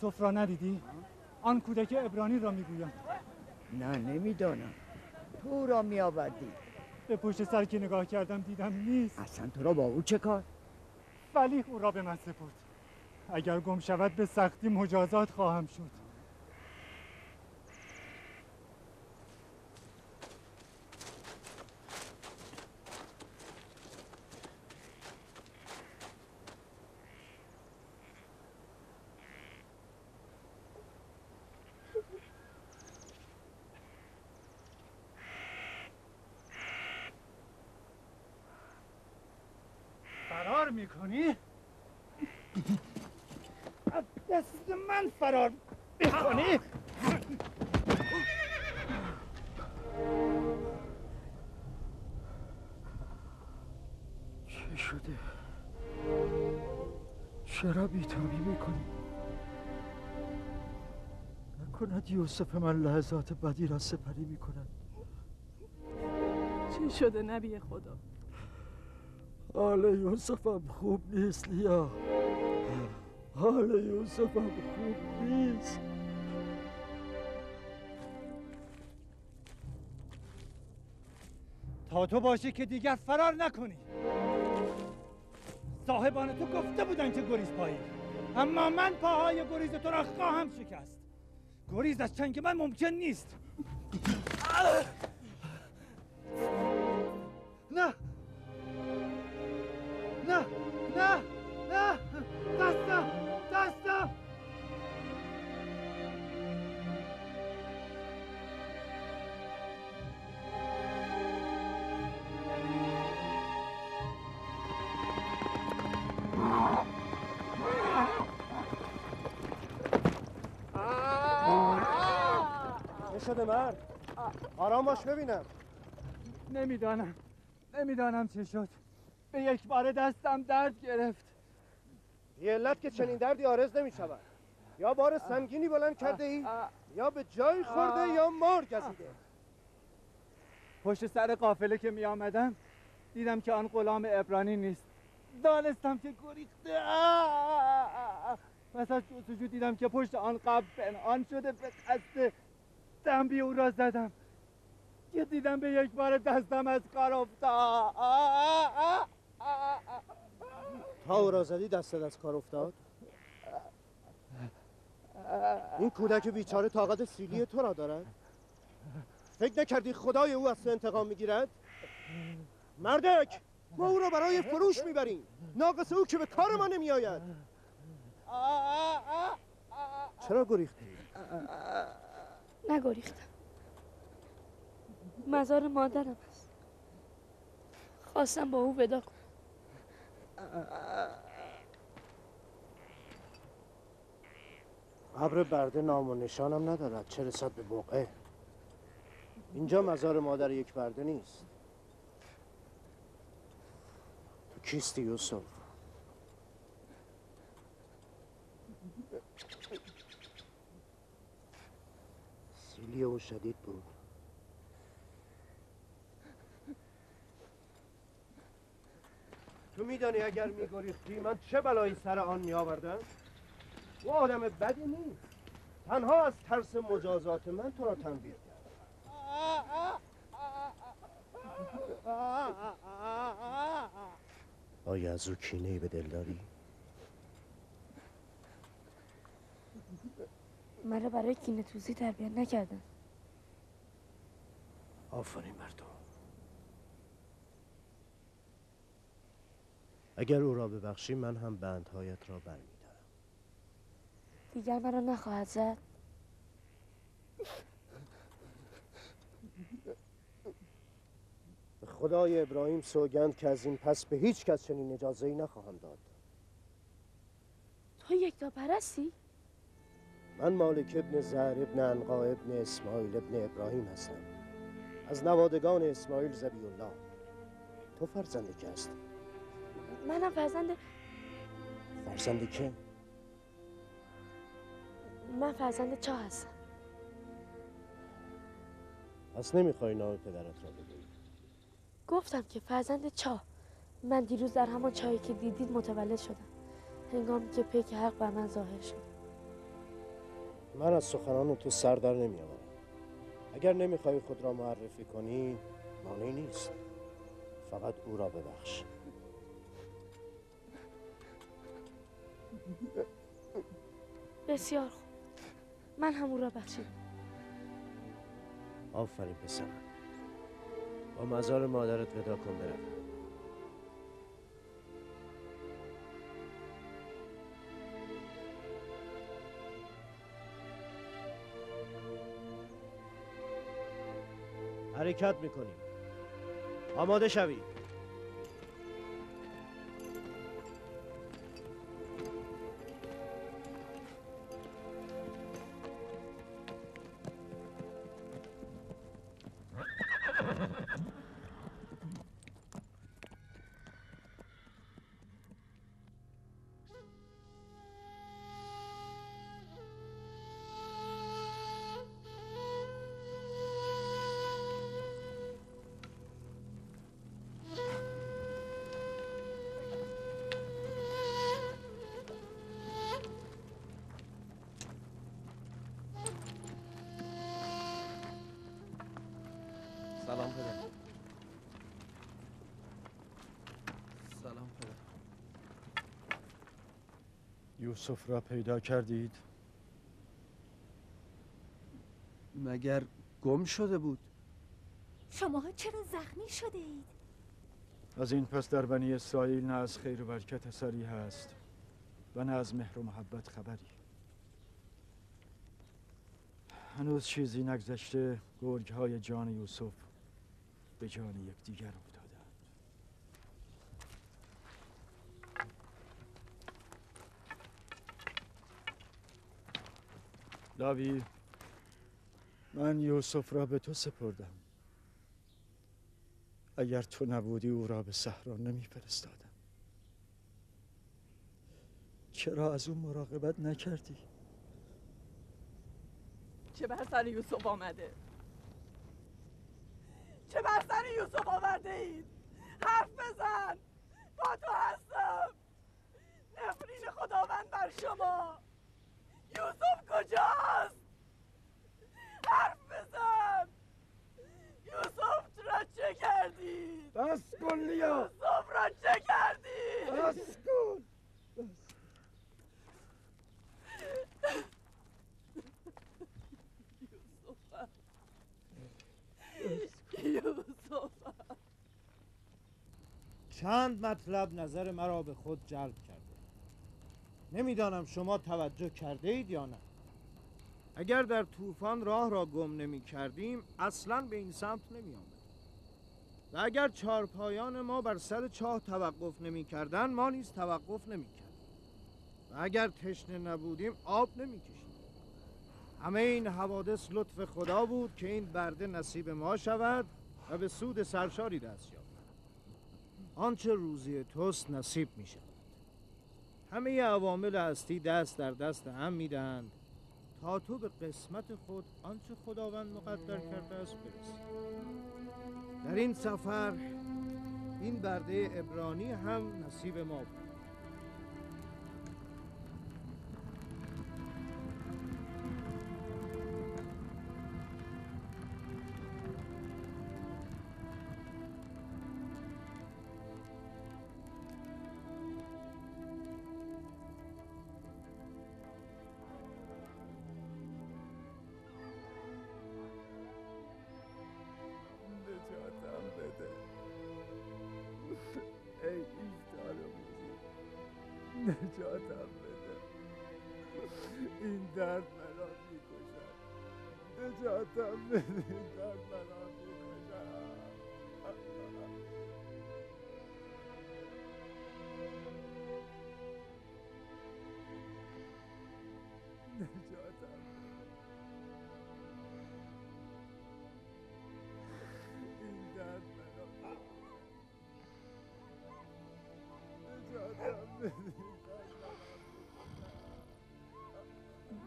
یوسف را ندیدی؟ آن کودک عبرانی را میگویم. نه نمیدانم. تو او را میآوردی؟ به پشت سر که نگاه کردم دیدم نیست. اصلا تو را با او چه کار؟ ولی او را به من سپرد. اگر گم شود به سختی مجازات خواهم شد. فرار میکنی؟ دست من فرار میکنی؟ چه شده؟ چرا بی‌تابی میکنی؟ نکند یوسف من لحظات بدی را سپری میکند؟ چی شده نبی خدا؟ حال یوسفم خوب نیست لیا. حال یوسفم خوب نیست. تا تو باشه که دیگر فرار نکنی. صاحبان تو گفته بودن که گریز پایی، اما من پاهای گریز تو را خواهم شکست. گریز از چنگ من ممکن نیست. نه نه نه نه، دستم چه شده مرد؟ آرام باش ببینم. نمیدانم چه شد. به یک بار دستم درد گرفت. بی علت که چنین دردی عارض نمی شود. یا بار سنگینی بلند کرده ای یا به جای خورده یا مار گزیده. پشت سر قافله که می آمدم دیدم که آن غلام عبرانی نیست. دانستم که گریخته. پس از جستجو دیدم که پشت آن قبر پنهان شده. به قصد دنبی او را زدم که دیدم به یک بار دستم از کار افتاد. تا او را زدی دستت از کار افتاد؟ این کودک بیچاره طاقت سیلی تو را دارد؟ فکر نکردی خدای او از تو انتقام میگیرد؟ مردک، ما او را برای فروش میبریم. ناقص او که به کار ما نمیآید. چرا گریختی؟ نگریختم. مزار مادرم است. خواستم با او ودا کنم. قبر برده نام و نشانم ندارد، چه رسد به بقعه. اینجا مزار مادر یک برده نیست. تو کیستی یوسف؟ سیلی او شدید بود. تو میدانی اگر میگریختی من چه بلایی سر آن میآوردم؟ او آدم بدی نیست. تنها از ترس مجازات من تو را تنبیه کرد. آیا از او کینه‌ای به دل داری؟ مرا برای کینه توزی تربیت نکردن. آفرین بر تو. اگر او را ببخشی من هم بندهایت را برمی‌دارم. دیگر مرا نخواهد زد. به خدای ابراهیم سوگند که از این پس به هیچ کس چنین اجازه‌ای نخواهم داد. تو یکتا پرستی؟ من مالک ابن زهر ابن عنقا ابن اسماعیل ابن ابراهیم هستم، از نوادگان اسماعیل ذبیح الله. تو فرزند که هستی؟ منم فرزند که؟ من فرزند چاه هستم. پس نمیخوای نام پدرت را بگویی؟ گفتم که فرزند چاه. من دیروز در همان چاهی که دیدید متولد شدم، هنگامی که پیک حق بر من ظاهر شد. من از سخنان تو سر در نمیآورم. اگر نمیخوای خود را معرفی کنی مانعی نیست، فقط او را ببخش. بسیار خوب، من هم او را بخشیدم. آفرین پسرم. با مزار مادرت ودا کن برویم. حرکت میکنیم. آماده شوید. سلام پدر. سلام پدر. یوسف را پیدا کردید؟ مگر گم شده بود؟ شما چرا زخمی شده اید؟ از این پس در بنی اسرائیل نه از خیر و برکت اثری هست و نه از مهر و محبت خبری. هنوز چیزی نگذشته گرگ‌های جان یوسف به جان یکدیگر افتادند. لاوی، من یوسف را به تو سپردم. اگر تو نبودی او را به صحرا نمی‌فرستادم. چرا از او مراقبت نکردی؟ چه بر سر یوسف آمده؟ چه بر سر یوسف آورده اید؟ حرف بزن! با تو هستم! نفرین خداوند بر شما! یوسف کجاست؟ حرف بزن! یوسف را چه کردی؟ بس کن لیا! یوسف را چه کردی؟ بس کن! یوسف چند مطلب نظر مرا به خود جلب کرده. نمیدانم شما توجه کرده اید یا نه. اگر در طوفان راه را گم نمی کردیم اصلاً به این سمت نمی آمد. و اگر چارپایان ما بر سر چاه توقف نمی کردن ما نیز توقف نمی کردیم. و اگر تشنه نبودیم آب نمی کشیم. همه این حوادث لطف خدا بود که این برده نصیب ما شود و به سود سرشاری دست یابد. آنچه روزی توست نصیب می شود. همه عوامل هستی دست در دست هم می دهند تا تو به قسمت خود آنچه خداوند مقدر کرده است برسی. در این سفر این برده عبرانی هم نصیب ما بود. نجاتم بده ای ایشدار بزرگ، نجاتم بده. این درد مرا میکشد. نجاتم بده، این درد مرا میکشد. نجاتم بده. این درد مرا نجاتم بده.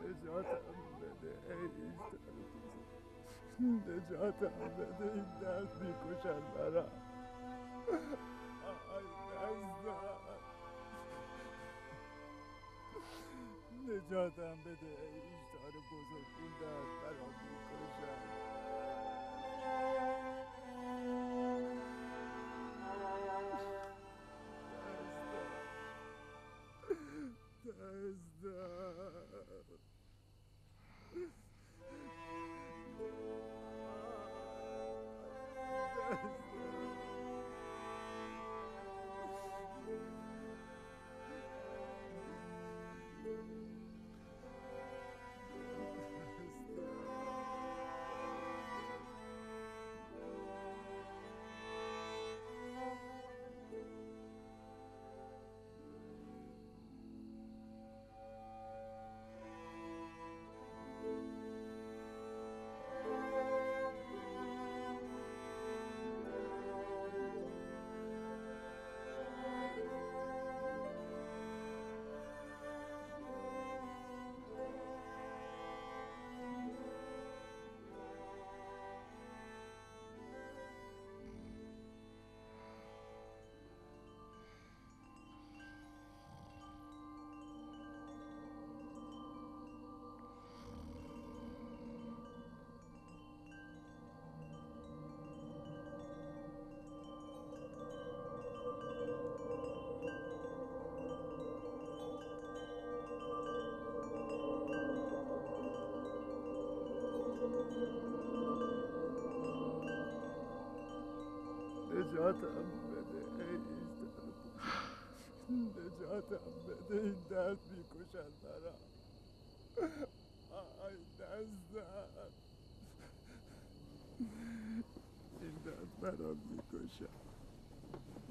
نجاتم بده ای ایشدار بزرگ. نجاتم بده، این درد میکشد مرا. آی دستم. نجاتم بده ایشتار بزرگون دست برام میکشن. نجاتم بده ای نجاتم بده، این دست میکشن برام. آی دستم، این دست برام میکشن.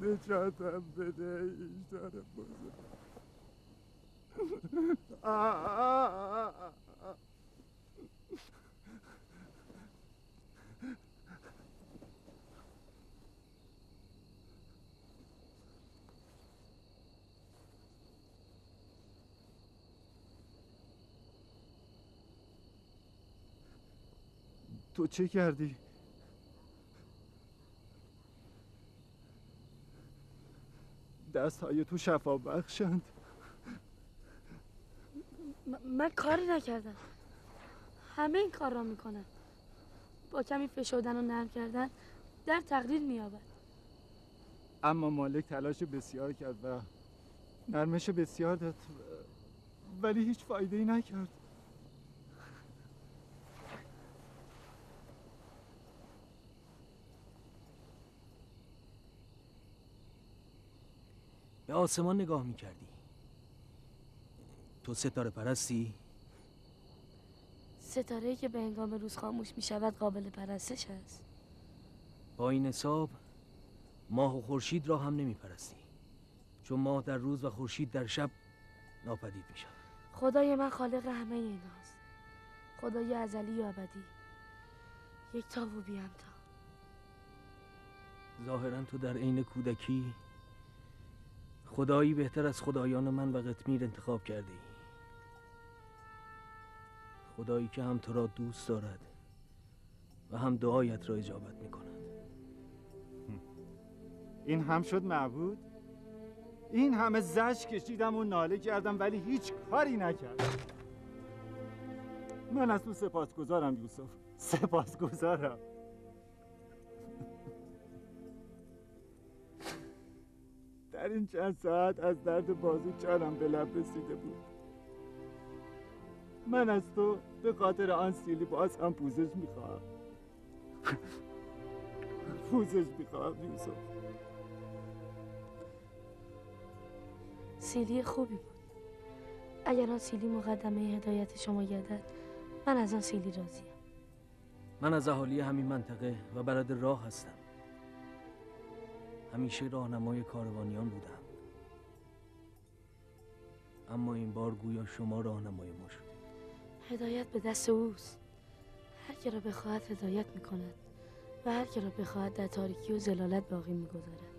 نجاتم بده این دار بزرگ. تو چه کردی؟ دستهای تو شفا بخشند. من کاری نکردم. همه این کار را میکنن. با کمی فشردن و نرم کردن در تقلیل مییابد. اما مالک تلاش بسیار کرد و نرمش بسیار داد، ولی هیچ فایده‌ای نکرد. به آسمان نگاه میکردی. تو ستاره پرستی؟ ستاره‌ای که به هنگام روز خاموش میشود قابل پرستش است. با این حساب ماه و خورشید را هم نمیپرستی، چون ماه در روز و خورشید در شب ناپدید میشن. خدای من خالق همه ایناست. خدای ازلی و ابدی، یک تا و بی همتا. ظاهرا تو در عین کودکی خدایی بهتر از خدایان من و قطمیر انتخاب کرده ای. خدایی که هم تو را دوست دارد و هم دعایت را اجابت میکند. این هم شد معبود؟ این همه زجر کشیدم و ناله کردم ولی هیچ کاری نکردم. من از تو سپاسگزارم یوسف، سپاسگزارم. در این چند ساعت از درد بازو جانم به لب رسیده بود. من از تو به خاطر آن سیلی باز هم پوزش میخواهم. پوزش میخواهم یوسف. سیلی خوبی بود. اگر آن سیلی مقدمه هدایت شما گردد، من از آن سیلی راضیم. من از اهالی همین منطقه و بلد راه هستم. همیشه راهنمای کاروانیان بودم، اما این بار گویا شما راهنمای ما شد. هدایت به دست اوست. هر که را بخواهد هدایت میکند و هر که را بخواهد در تاریکی و ضلالت باقی میگذارد.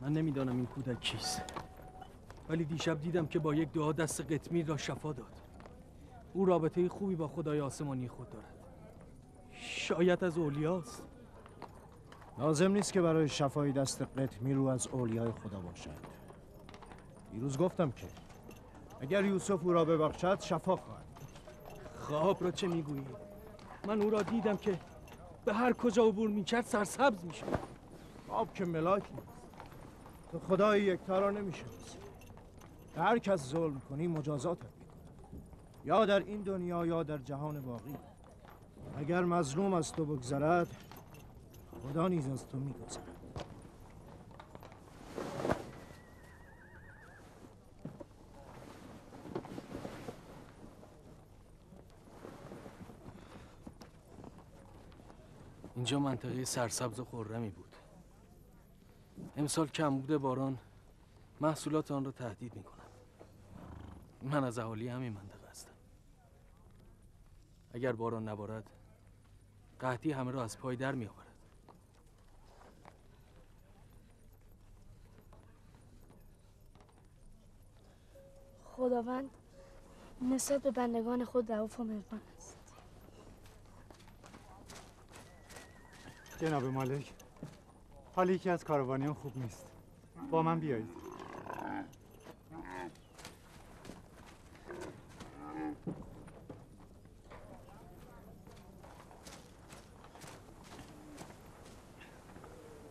من نمیدانم این کودک کیست، ولی دیشب دیدم که با یک دعا دست قطمیر را شفا داد. او رابطه خوبی با خدای آسمانی خود دارد. شاید از اولیاست. لازم نیست که برای شفای دست قطمیر رو از اولیای خدا باشد. دیروز گفتم که اگر یوسف او را ببخشد شفا خواهد. خواب را چه میگویی؟ من او را دیدم که به هر کجا عبور میکرد سرسبز میشد. خواب که ملاک نیست. تو خدای یکتا را نمیشناسی. به هر کس ظلم کنی مجازاتت میکنه، یا در این دنیا یا در جهان باقی. اگر مظلوم از تو بگذرد خدا نیز از تو میگذرد. اینجا منطقه سرسبز و خرمی بود. امسال کمبود باران محصولات آن را تهدید می کند. من از اهالی همین منطقه هستم. اگر باران نبارد قحطی همه را از پای در می آورد. خداوند نسبت به بندگان خود رئوف و مهربان است. جناب مالک، حال یکی از کاروانیان خوب نیست. با من بیایید.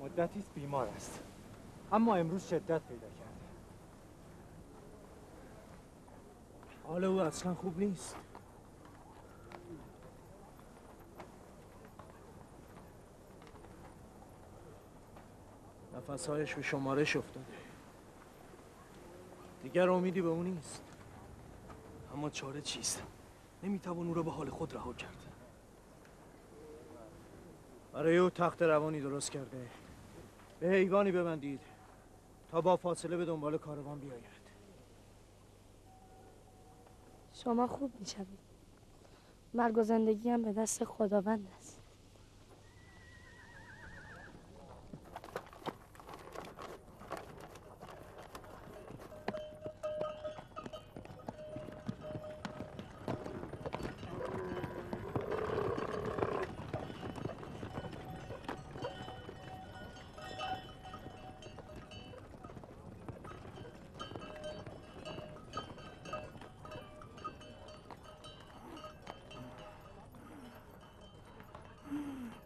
مدتی است بیمار است، اما امروز شدت پیدا کرده. حال او اصلا خوب نیست. نفسهایش به شمارش افتاده. دیگر امیدی به او نیست. اما چاره چیست؟ نمیتوان او را به حال خود رها کرد. برای او تخت روانی درست کرده. به حیوانی ببندید تا با فاصله به دنبال کاروان بیاید. شما خوب میشوید. مرگ و زندگی هم به دست خداوند است.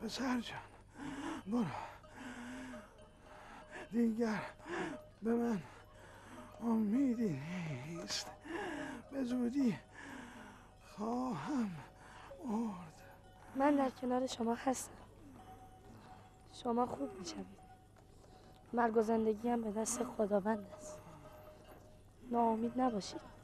پسر جان برو، دیگر به من امیدی نیست. به زودی خواهم مرد. من در کنار شما هستم. شما خوب میشوید. مرگ و زندگی هم به دست خداوند است. ناامید نباشید.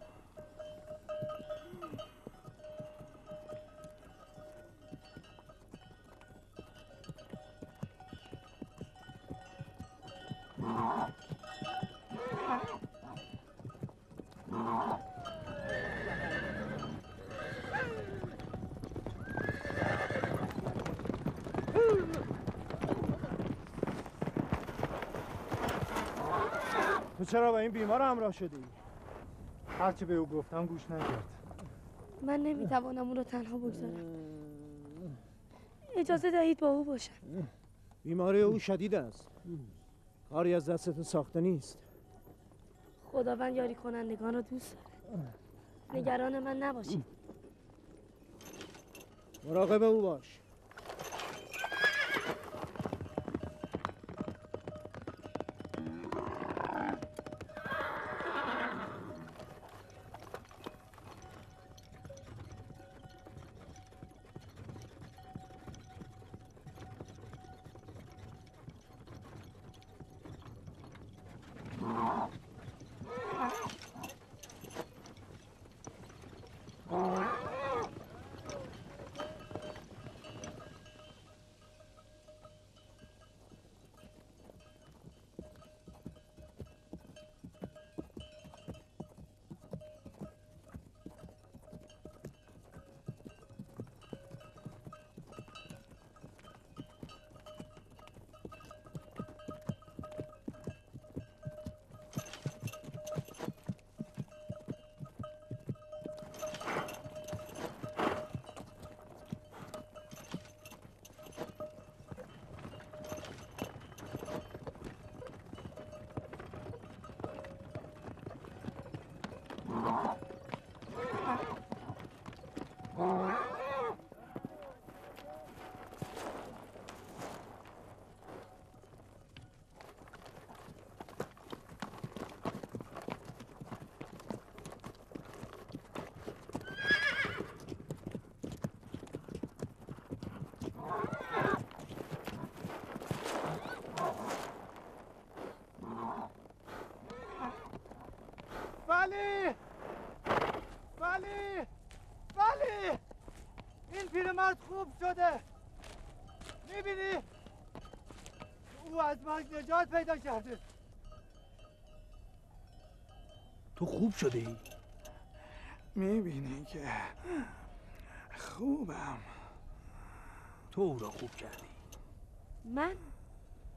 تو چرا با این بیمار همراه شدی؟ هرچی به او گفتم گوش نکرد. من نمیتوانم او را تنها بگذارم. اجازه دهید با او باشم. بیماری او شدید است. کاری از دستت ساخته نیست. خداوند یاری کنندگان را دوست دارد. نگران من نباشید. مراقب او باش. پیرمرد خوب شده. میبینی؟ او از مرگ نجات پیدا کرده. تو خوب شده ای؟ میبینی که خوبم. تو او را خوب کردی. من؟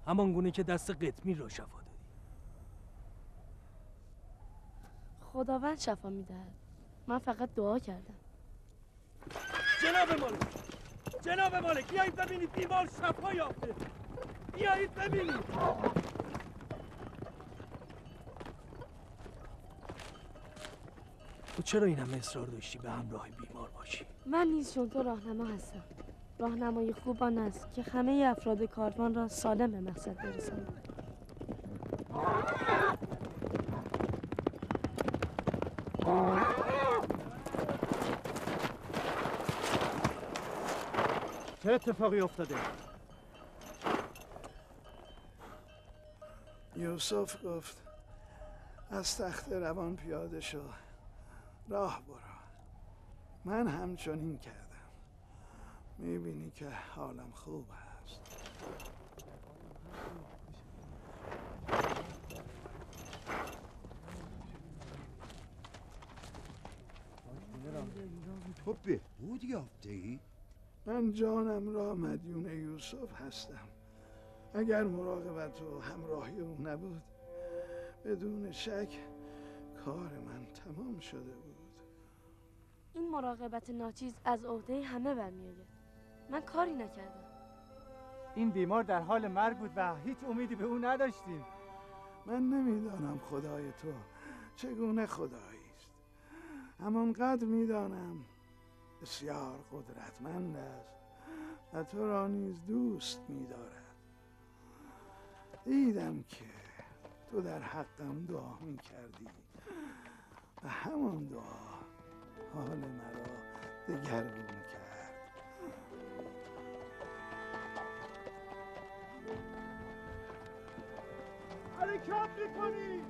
همان گونه که دست قطمیر را شفا دادی. خداوند شفا میدهد. من فقط دعا کردم. جناب مالک بیایید ببینید بیمار شفا یافته. بیایید ببینید. تو چرا این همه اصرار داشتی به همراه بیمار باشی؟ من نیز چون تو راهنما هستم. راهنمای خوب آن است که همه افراد کاروان را سالم به مقصد برسانند. چه اتفاقی افتاده؟ یوسف گفت از تخت روان پیاده شو، راه برو. من همچنین کردم. میبینی که حالم خوب است. تو بهبود یافته ای؟ من جانم را مدیون یوسف هستم. اگر مراقبت و همراهی او نبود بدون شک کار من تمام شده بود. این مراقبت ناچیز از عهده همه برمیآید. من کاری نکردم. این بیمار در حال مرگ بود و هیچ امیدی به او نداشتیم. من نمیدانم خدای تو چگونه خدایی است. همانقدر میدانم بسیار قدرتمند است و تو را نیز دوست می‌دارد. دیدم که تو در حقم دعا می‌کردی و همان دعا حال مرا دگرگون کرد. حرکت می‌کنی؟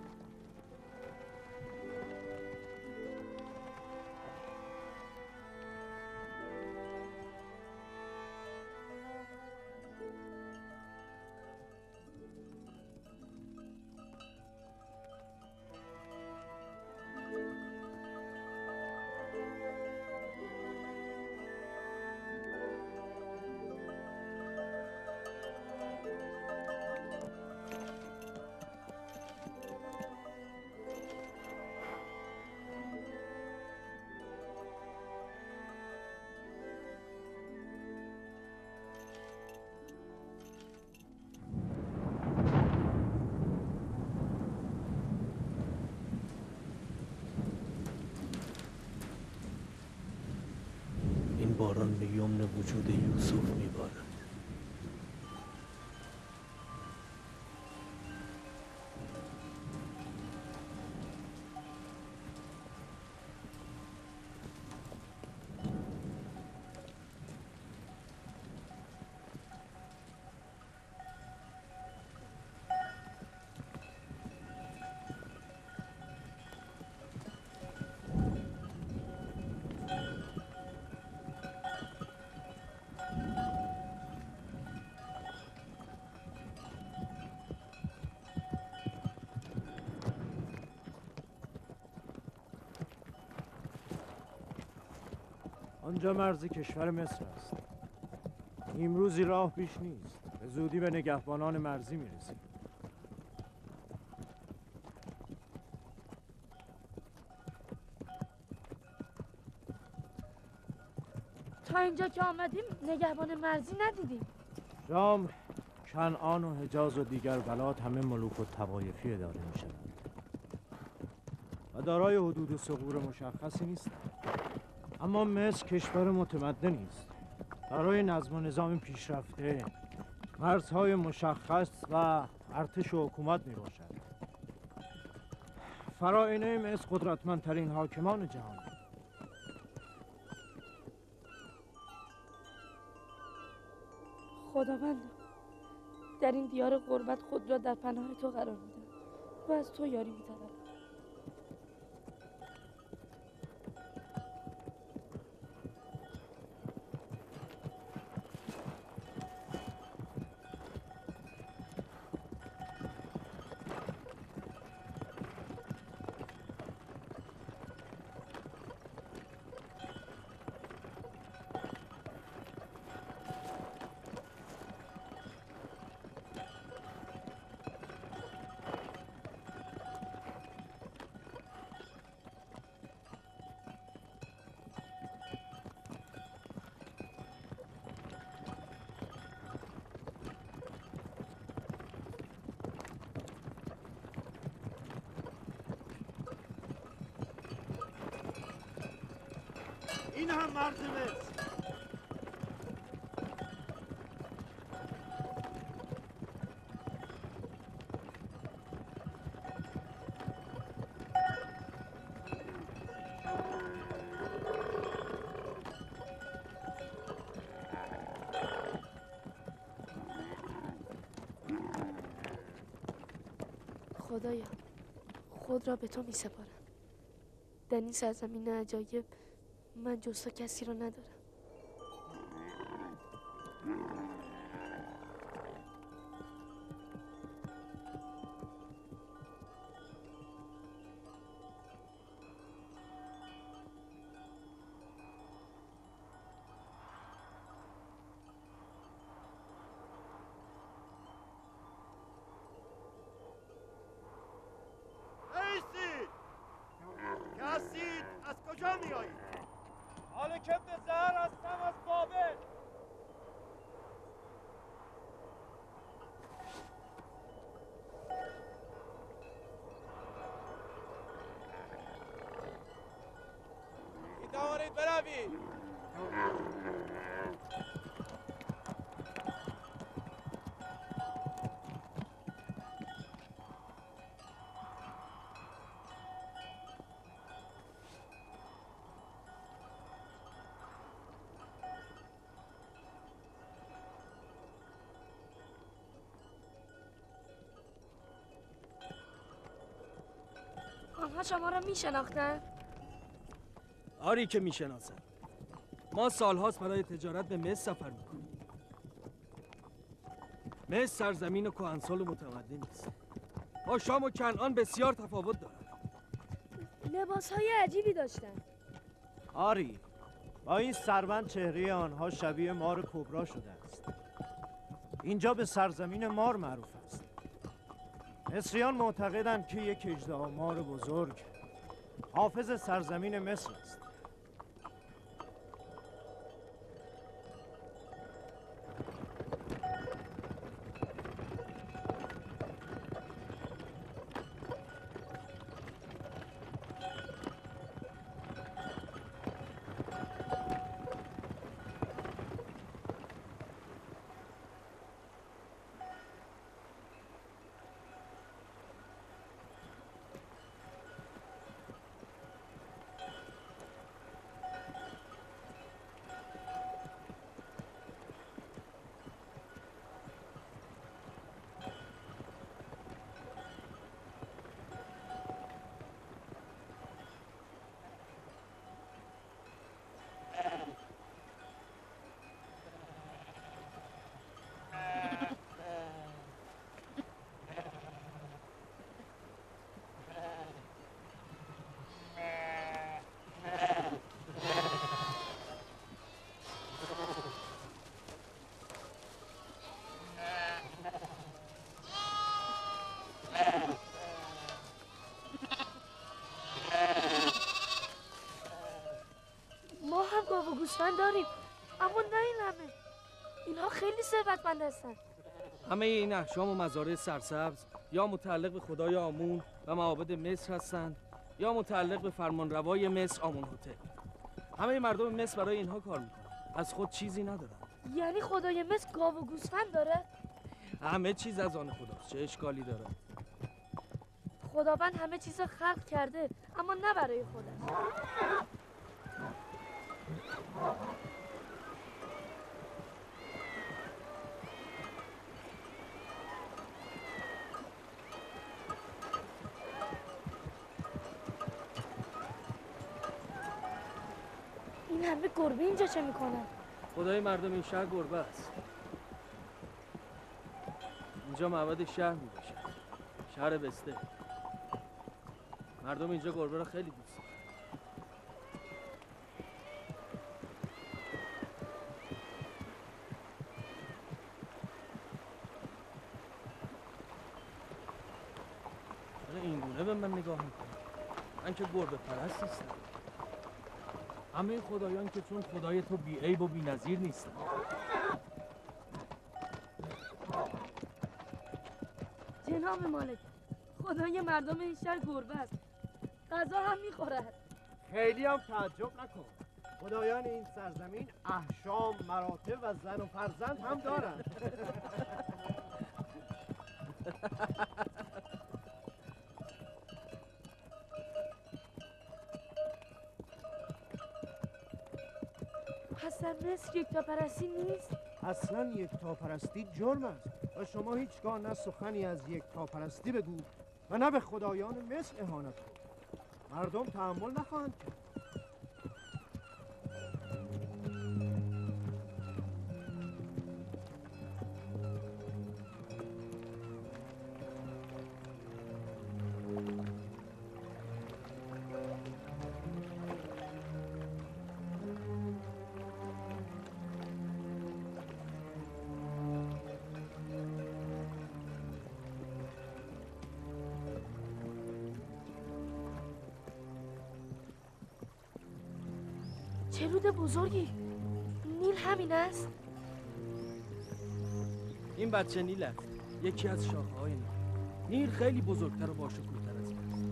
این باران به یمن وجود یوسف میبارد. آنجا مرز کشور مصر است. امروزی راه بیش نیست. به زودی به نگهبانان مرزی میرسیم. تا اینجا که آمدیم نگهبان مرزی ندیدیم. شام، کنعان و حجاز و دیگر بلاد همه ملوک و طوایفی اداره میشوند و دارای حدود و ثغور مشخصی نیستند. اما مصر کشور متمدنی است، دارای نظم و نظام پیشرفته، مرزهای مشخص و ارتش و حکومت می باشد. فراعنه مصر قدرتمندترین حاکمان جهان. خداوند در این دیار غربت خود را در پناه تو قرار میدم و از تو یاری می‌طلبم. این هم مرز مصر. خدایا خود را به تو می سپارم. در این سرزمین عجایب من جز تو کسی را ندارم. کسید از کجا می آیید؟ مالک ابن زهر هستم از بابل. می توانید بروید. آنها شما را می شناختن؟ آری که می شناسن. ما سالهاست برای تجارت به مصر سفر میکنیم. مصر سرزمین کهنسال و متمدنی است. با شام و کنعان بسیار تفاوت دارد. لباسهای عجیبی داشتن. آری، با این سربند چهره آنها شبیه مار کبرا شده است. اینجا به سرزمین مار معروف است. مصریان معتقدند که یک اژدها مار بزرگ حافظ سرزمین مصر است. ما هم گاو و گوسفند داریم، اما نه این همه. اینها خیلی ثروتمند هستند. همه این احشام و مزارع سرسبز یا متعلق به خدای آمون و معابد مصر هستند یا متعلق به فرمانروای مصر آمون‌هوتپ. همه مردم مصر برای اینها کار میکنند. از خود چیزی ندارند. یعنی خدای مصر گاو و گوسفند داره؟ همه چیز از آن خداست. چه اشکالی دارد؟ خداوند همه چیز خلق کرده، اما نه برای خودش. این همه گربه اینجا چه میکنن؟ خدای مردم این شهر گربه است. اینجا معبد شهر میباشد. شهر بسته. مردم اینجا گربه را خیلی دوست دارن. این گونه به من نگاه میکنه. من که گربه پرست نیستم. همه خدایان که چون خدای تو بی عیب و بی نظیر نیستن. جناب مالک، خدای مردم این شهر گربه است. غذا هم میخورد. خیلی هم تعجب نکن. خدایان این سرزمین احشام، مراتب و زن و فرزند هم دارند. پس در مصر یکتاپرستی نیست؟ اصلا یکتاپرستی جرم است و شما هیچگاه نه سخنی از یکتاپرستی بگو و نه به خدایان مصر اهانت کن. مردم تحمل نخواهند کرد. چه رود بزرگی؟ نیل همین است؟ این بچه نیل است، یکی از شاخه‌های نیل. نیل خیلی بزرگتر و باشکوه‌تر از این است.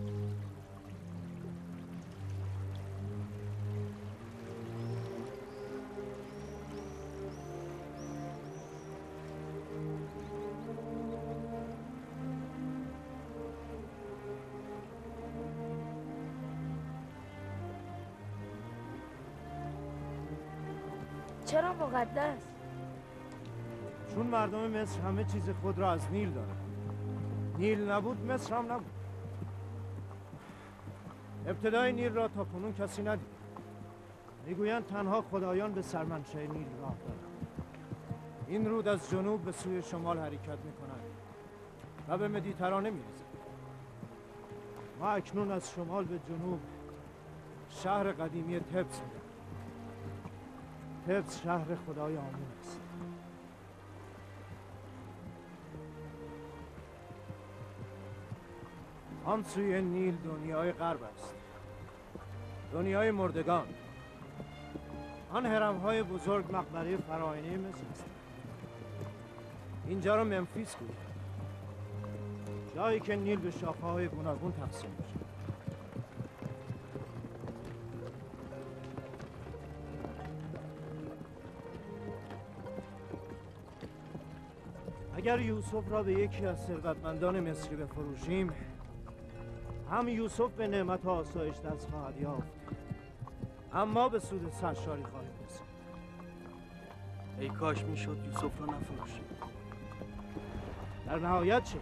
چرا مقدس؟ چون مردم مصر همه چیز خود را از نیل دارند. نیل نبود مصر هم نبود. ابتدای نیل را تا کنون کسی ندید. میگویند تنها خدایان به سرمنشه نیل راه دارند. این رود از جنوب به سوی شمال حرکت می‌کند و به مدیترانه می‌ریزد. ما اکنون از شمال به جنوب شهر قدیمی تبس می‌رویم. تبس شهر خدای آمون است. آن سوی نیل دنیای غرب است، دنیای مردگان. آن هرم‌های بزرگ مقبره فراعنه مصر است. اینجا را ممفیس گویند، جایی که نیل به شاخه‌های گوناگون تقسیم می‌شود. اگر یوسف را به یکی از ثروتمندان مصری بفروشیم، هم یوسف به نعمت و آسایش دست خواهد یافت، اما به سود سرشاری خواهیم رسید. ای کاش میشد یوسف را نفروشیم. در نهایت چه؟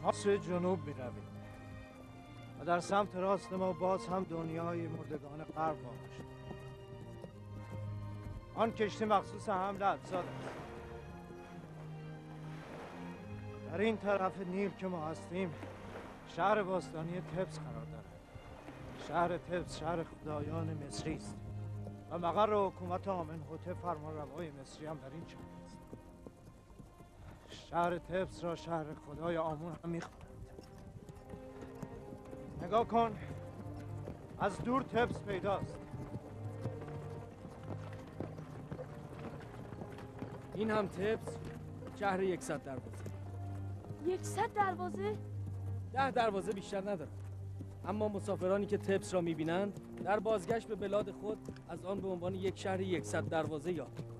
ما سوی جنوب می رویم و در سمت راست ما باز هم دنیای مردگان غرب واقع شد. آن کشتی مخصوص حمل اجساد است. در این طرف نیل که ما هستیم شهر باستانی تبس قرار دارد. شهر تبس شهر خدایان مصری است و مقر حکومت آمنحوتپ فرمانروای مصری هم در این شهر است. شهر تبس را شهر خدای آمون هم می‌خوانند. نگاه کن، از دور تبس پیداست. این هم تبس، شهر 100 دروازه. 100 دروازه؟ 10 دروازه بیشتر ندارد. اما مسافرانی که تبس را می‌بینند در بازگشت به بلاد خود از آن به عنوان یک شهر 100 دروازه یاد می‌کنند.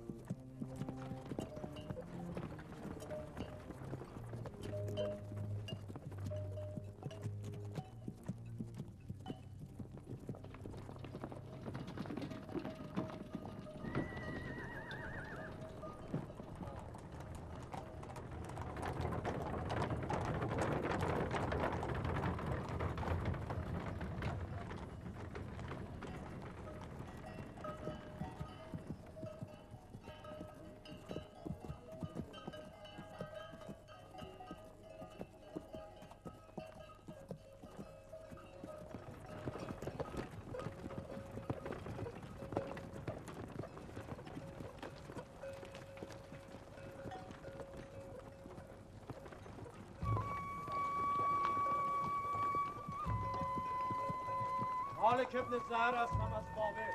مالک ابن زهر هستم از بابل.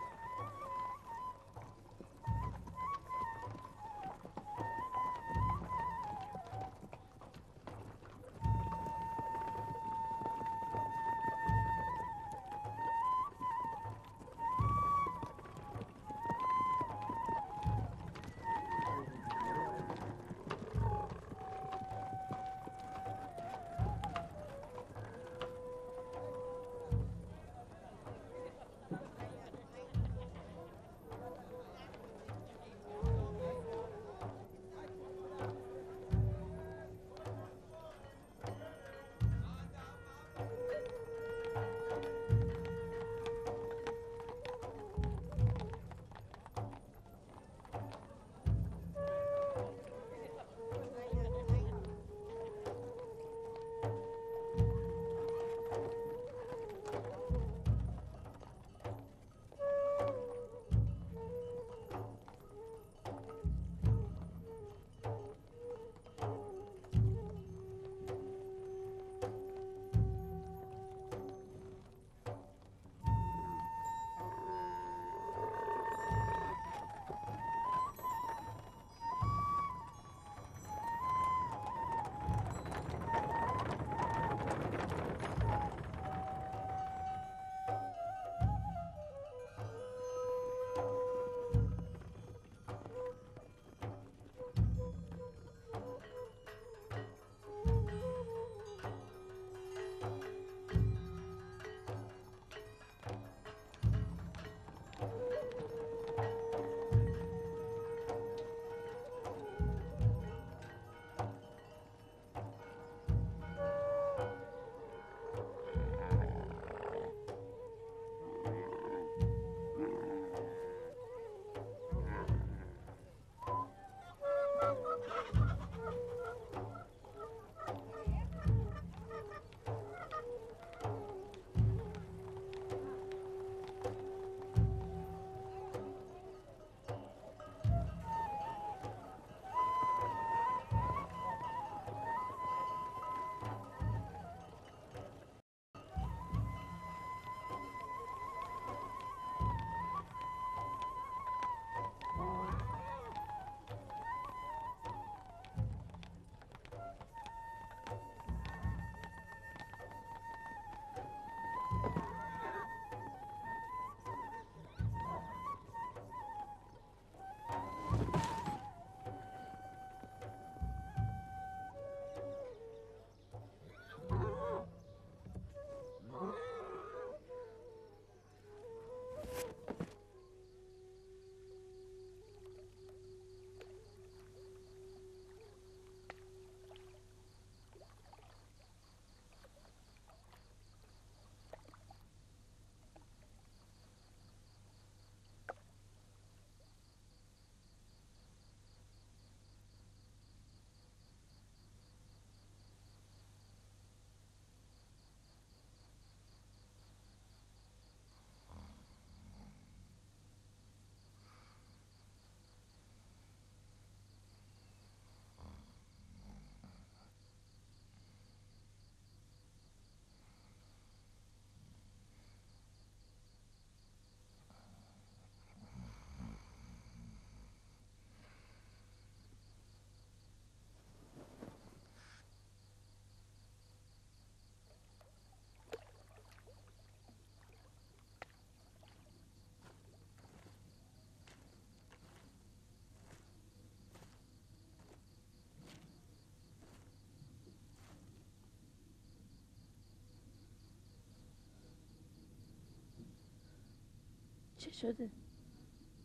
چه شده؟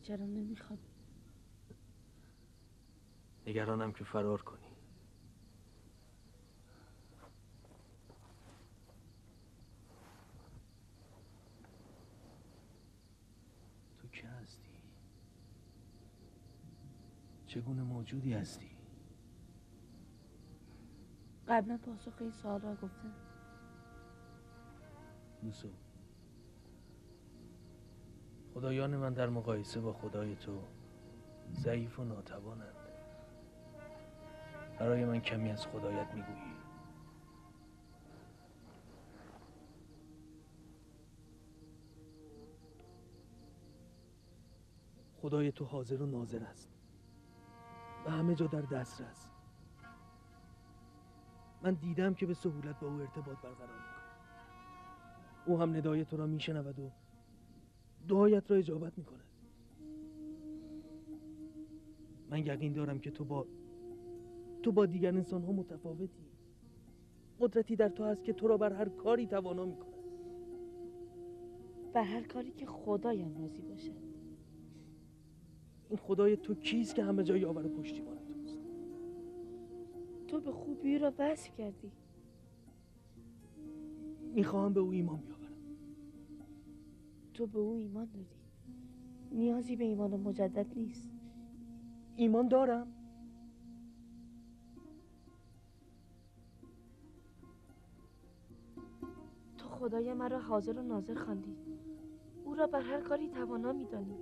چرا نمیخوابی؟ نگرانم که فرار کنی. تو که هستی؟ چگونه موجودی هستی؟ قبلا پاسخ این سوال را گفتم. یوسف، خدایان من در مقایسه با خدای تو ضعیف و ناتوانند. برای من کمی از خدایت میگویی؟ خدای تو حاضر و ناظر است و همه جا در دسترس. من دیدم که به سهولت با او ارتباط برقرار میکنی. او هم ندای تو را میشنود و دعایت را اجابت میکند. من یقین دارم که تو با دیگر انسان ها متفاوتی. قدرتی در تو هست که تو را بر هر کاری توانا میکند. بر هر کاری که خدایم راضی باشه. این خدای تو کیست که همه جا یاور و پشتیبان توست؟ تو به خوبی را وصف کردی. میخواهم به او ایمان بیاورم. تو به او ایمان داری. نیازی به ایمان مجدد نیست. ایمان دارم. تو خدای مرا حاضر و ناظر خواندی. او را بر هر کاری توانا میدانی.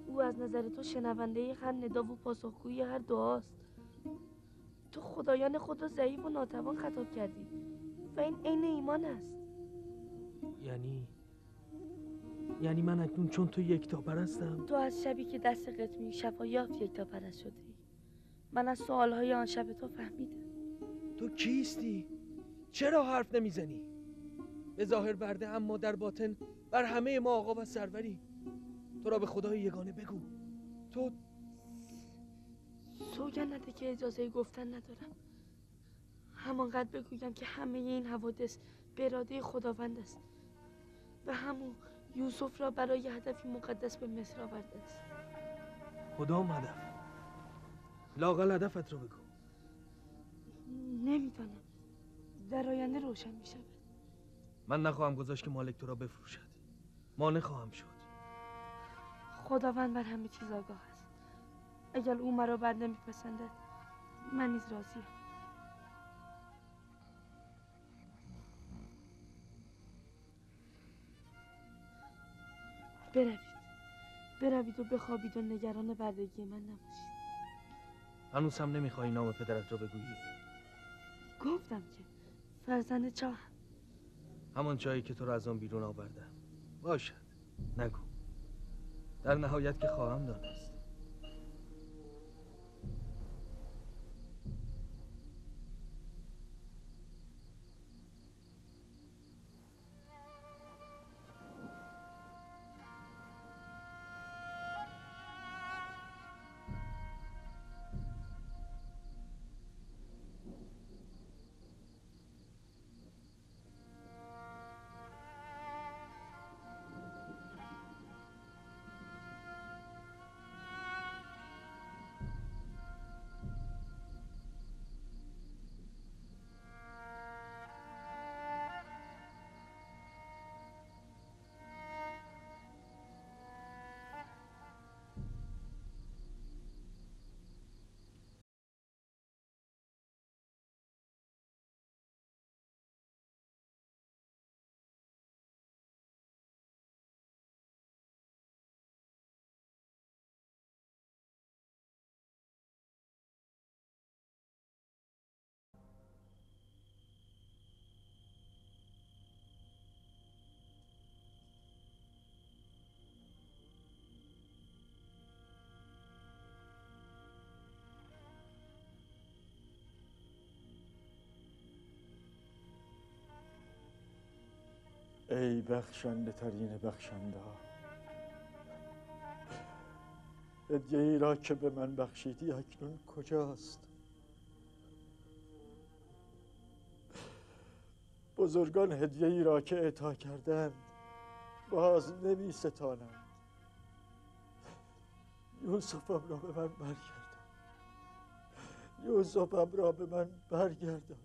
او از نظر تو شنونده هر ندا و پاسخگوی هر دعاست. تو خدایان خود را ضعیف و ناتوان خطاب کردی و این عین ایمان است. یعنی من اکنون چون تو یکتاپرستم؟ تو از شبی که دست قطمی شفا یافت یکتاپرست شدی. من از سوالهای آن شب تو فهمیدم. تو کیستی؟ چرا حرف نمیزنی؟ به ظاهر برده اما در باطن بر همه ما آقا و سروری. تو را به خدای یگانه بگو. تو سوگند نده که اجازه گفتن ندارم. همانقدر بگویم که همه این حوادث به اراده خداوند است و همون یوسف را برای هدفی مقدس به مصر آورده است. کدام هدف؟ لااقل هدفت رو بگو. نمیدانم. در آینده روشن می شود. من نخواهم گذاشت که مالک تو را بفروشد. مانع خواهم شد. خداوند بر همه چیز آگاه است. اگر او مرا بر نمیپسندد من نیز راضیم. بروید و بخوابید و نگران بردگی من نباشید. هنوز هم نمیخوایی نام پدرت رو بگویی؟ گفتم که فرزند چاه. همان جایی که تو رو از آن بیرون آوردم. باشد، نگو. در نهایت که خواهم دانست. ای بخشنده ترین بخشنده ها، هدیه ای را که به من بخشیدی اکنون کجاست؟ بزرگان هدیه ای را که اعطا کردند باز نمی ستانند. یوسفم را به من برگردان. یوسفم را به من برگردان.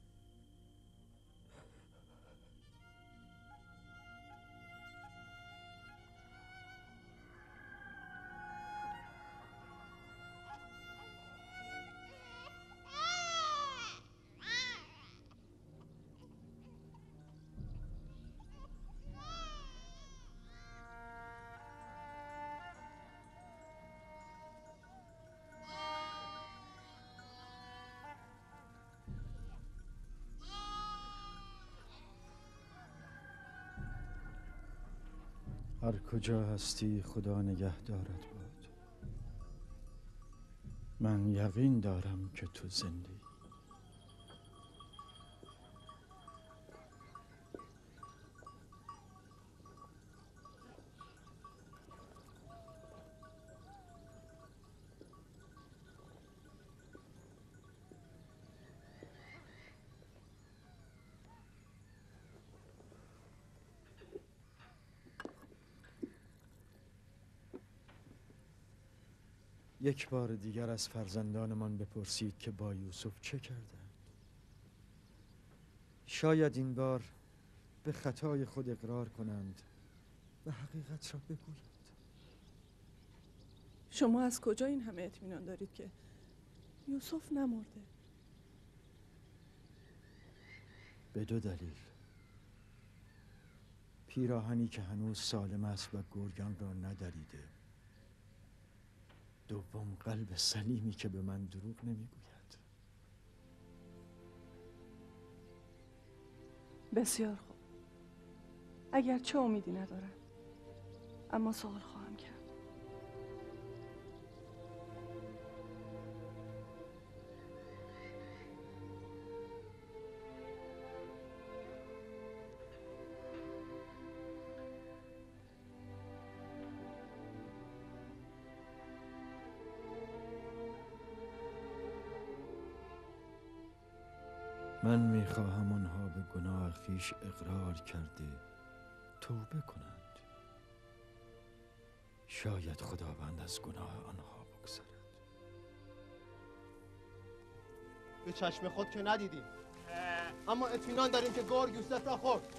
هر کجا هستی خدا نگهدارت باد. من یقین دارم که تو زنده ای. یک بار دیگر از فرزندانمان بپرسید که با یوسف چه کردند. شاید این بار به خطای خود اقرار کنند و حقیقت را بگویند. شما از کجا این همه اطمینان دارید که یوسف نمرده؟ به دو دلیل. پیراهنی که هنوز سالم است و گرگان را ندریده. دوم قلب سلیمی که به من دروغ نمیگوید. بسیار خوب. اگر چه امیدی ندارم، اما سوال خواهم کرد. من میخواهم آنها به گناه خویش اقرار کرده توبه کنند. شاید خداوند از گناه آنها بگذرد. به چشم خود که ندیدیم، اما اطمینان داریم که گرگ یوسف را خورد.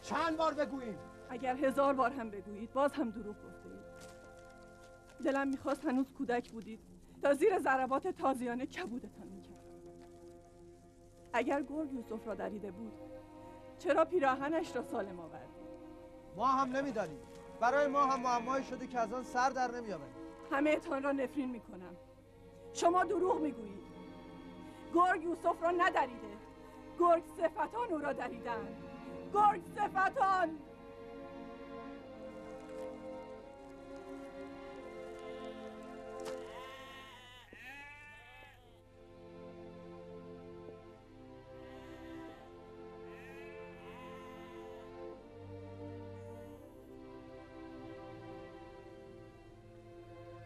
چند بار بگوییم؟ اگر 1000 بار هم بگویید باز هم دروغ گفتید. دلم میخواست هنوز کودک بودید تا زیر ضربات تازیانه کبودتان میکرد. اگر گرگ یوسف را دریده بود چرا پیراهنش را سالم آوردید؟ ما هم نمیدانیم. برای ما هم معمایی شده که از آن سر در نمیآوریم. همه اتان را نفرین میکنم. شما دروغ میگویید. گرگ یوسف را ندریده. گرگ صفتان او را دریدند. گرگ صفتان.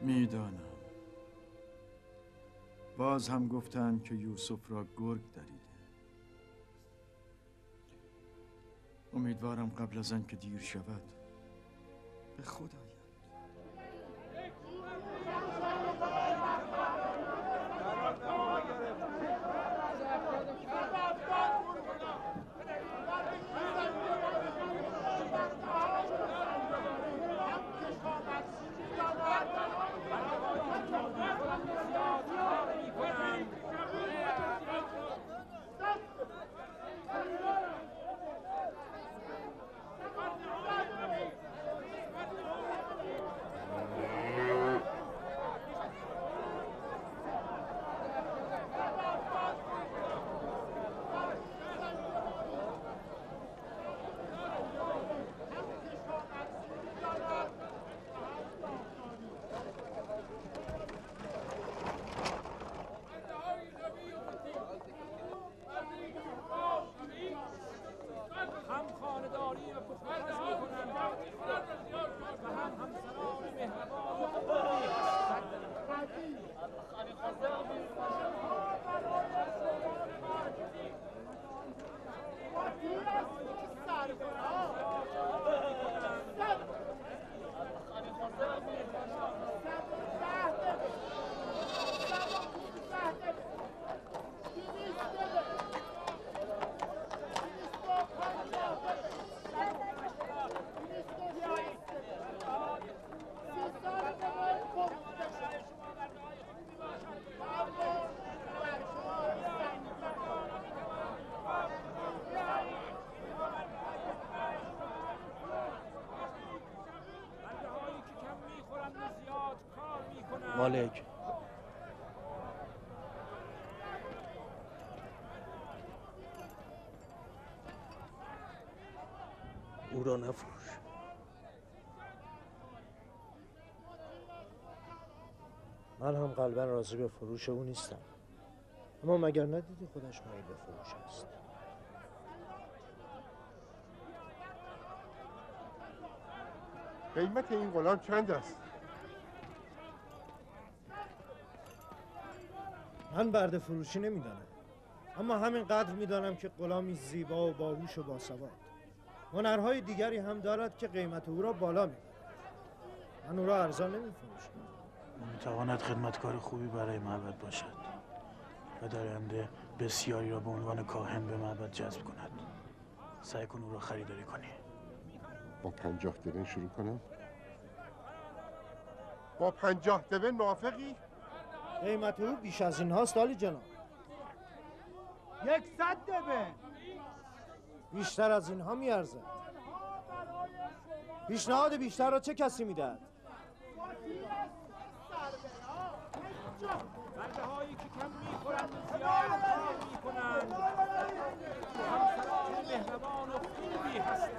میدانم. باز هم گفتند که یوسف را گرگ دریده. امیدوارم قبل از آن که دیر شود به خود آید. مالک او را نفروش. من هم قلبا راضی به فروش او نیستم. اما مگر ندیدی خودش مایل به فروش است؟ قیمت این غلام چند است؟ من برده فروشی نمیدانم، اما همین قدر میدانم که غلامی زیبا و باهوش و باسواد. هنرهای دیگری هم دارد که قیمت او را بالا میبرد. من او را ارزان نمیفروشم. میتواند خدمتکار خوبی برای معبد باشد و در آینده بسیاری را به عنوان کاهن به معبد جذب کند. سعی کن او را خریداری کنی. با 50 دبن شروع کنم؟ با 50 دبن موافقی؟ قیمت او بیش از این هاست عالی جناب. 100 دبن. بیشتر از اینها میارزد. پیشنهاد بیشتر را چه کسی میدهد؟ برده هایی که کم میخورند و زیاد کار میکنند همسران مهربان و خوبی هستند.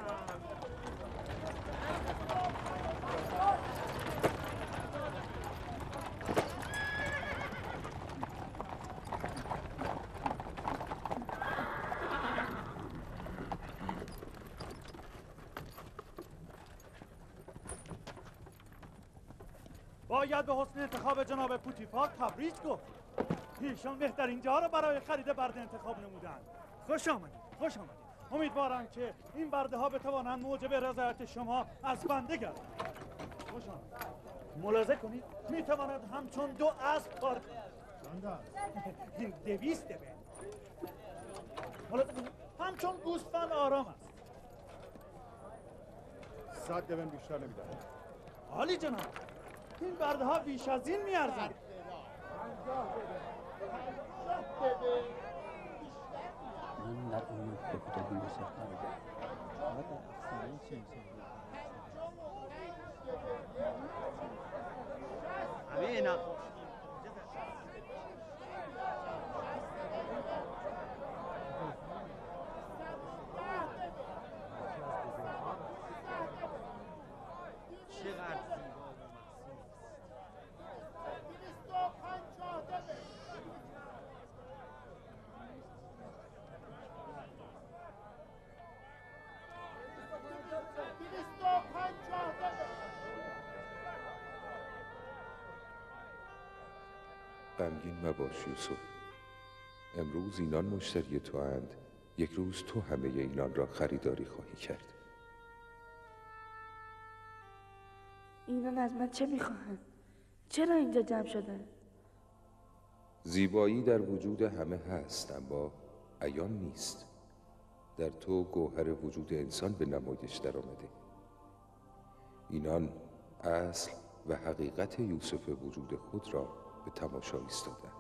باید به حسن انتخاب جناب پوتیفار تبریک گفت. ایشان بهترین جا را برای خرید برده انتخاب نمودند. خوش آمدید، خوش آمدید. امیدوارم که این برده ها بتوانند موجب رضایت شما از بنده گردند. خوش آمدید. ملاحظه کنید میتواند همچون 2 اسب کار کند. 200 دبن. ملاحظه کنید همچون گوسفند آرام است. 100 دبن بیشتر نمیدهم. عالی جناب. این برده ها بیش از این میارزند. من در اون به کتابی بسیار خریدم. اما در افسانه چنین همه اینا غمگین مباش یوسف. امروز اینان مشتری تو اند، یک روز تو همه اینان را خریداری خواهی کرد. اینان از من چه میخواهند؟ چرا اینجا جمع شدن؟ زیبایی در وجود همه هست اما عیان نیست. در تو گوهر وجود انسان به نمایش در آمده. اینان اصل و حقیقت یوسف وجود خود را به تماشا ایستادند.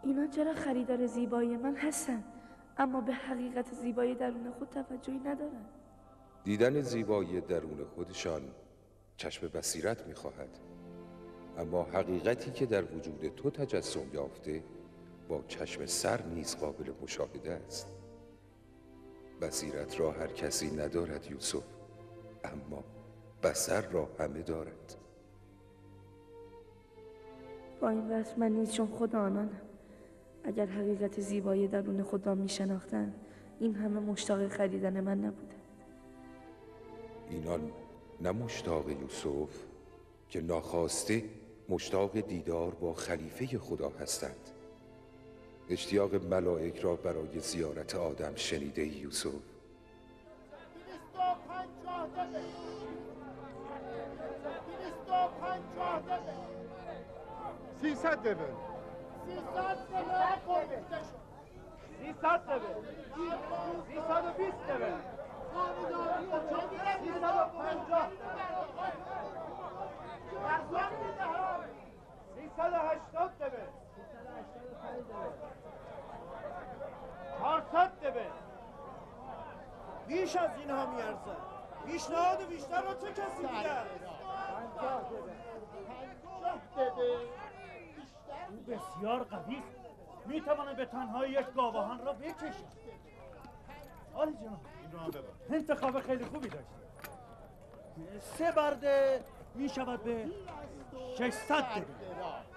اینا چرا خریدار زیبایی من هستن اما به حقیقت زیبایی درون خود توجهی ندارن؟ دیدن زیبایی درون خودشان چشم بصیرت می‌خواهد، اما حقیقتی که در وجود تو تجسم یافته با چشم سر نیز قابل مشاهده است. بصیرت را هر کسی ندارد یوسف، اما بصر را همه دارد. با این وصف من نیز چون خود آنانم. اگر حقیقت زیبایی درون خود را می شناختن این همه مشتاق خریدن من نبودند. اینان نه مشتاق یوسف که ناخواسته مشتاق دیدار با خلیفه خدا هستند. اشتیاق ملائک را برای زیارت آدم شنیده یوسف؟ 300 دبن. 300 دبن. 320 دبن. 350. 380 دبن. 400 دبن. بیش از اینها میارزد. پیشنهاد بیشتر را چه کسی میده؟ 50 دبن. 50 دبن. او بسیار قوی است. میتواند به تنهایی یک گاوهان را بکشد. آره جناب، این رو هم ببر. انتخاب خیلی خوبی داشت. 3 برده میشود به 600 دبن.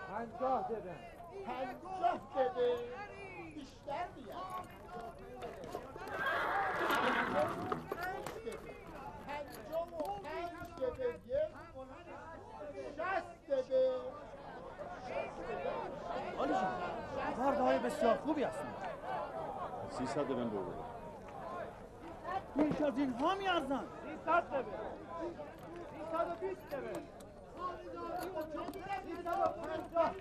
50 دبن. 50 دبن. بیشتر بیاد. 55 دبن. 60 دبن. آلی جان، برده های بسیار خوبی هستند. 300 دبن بگو. بیش از اینها میارزن. 300 دبن. 320 دبن. 350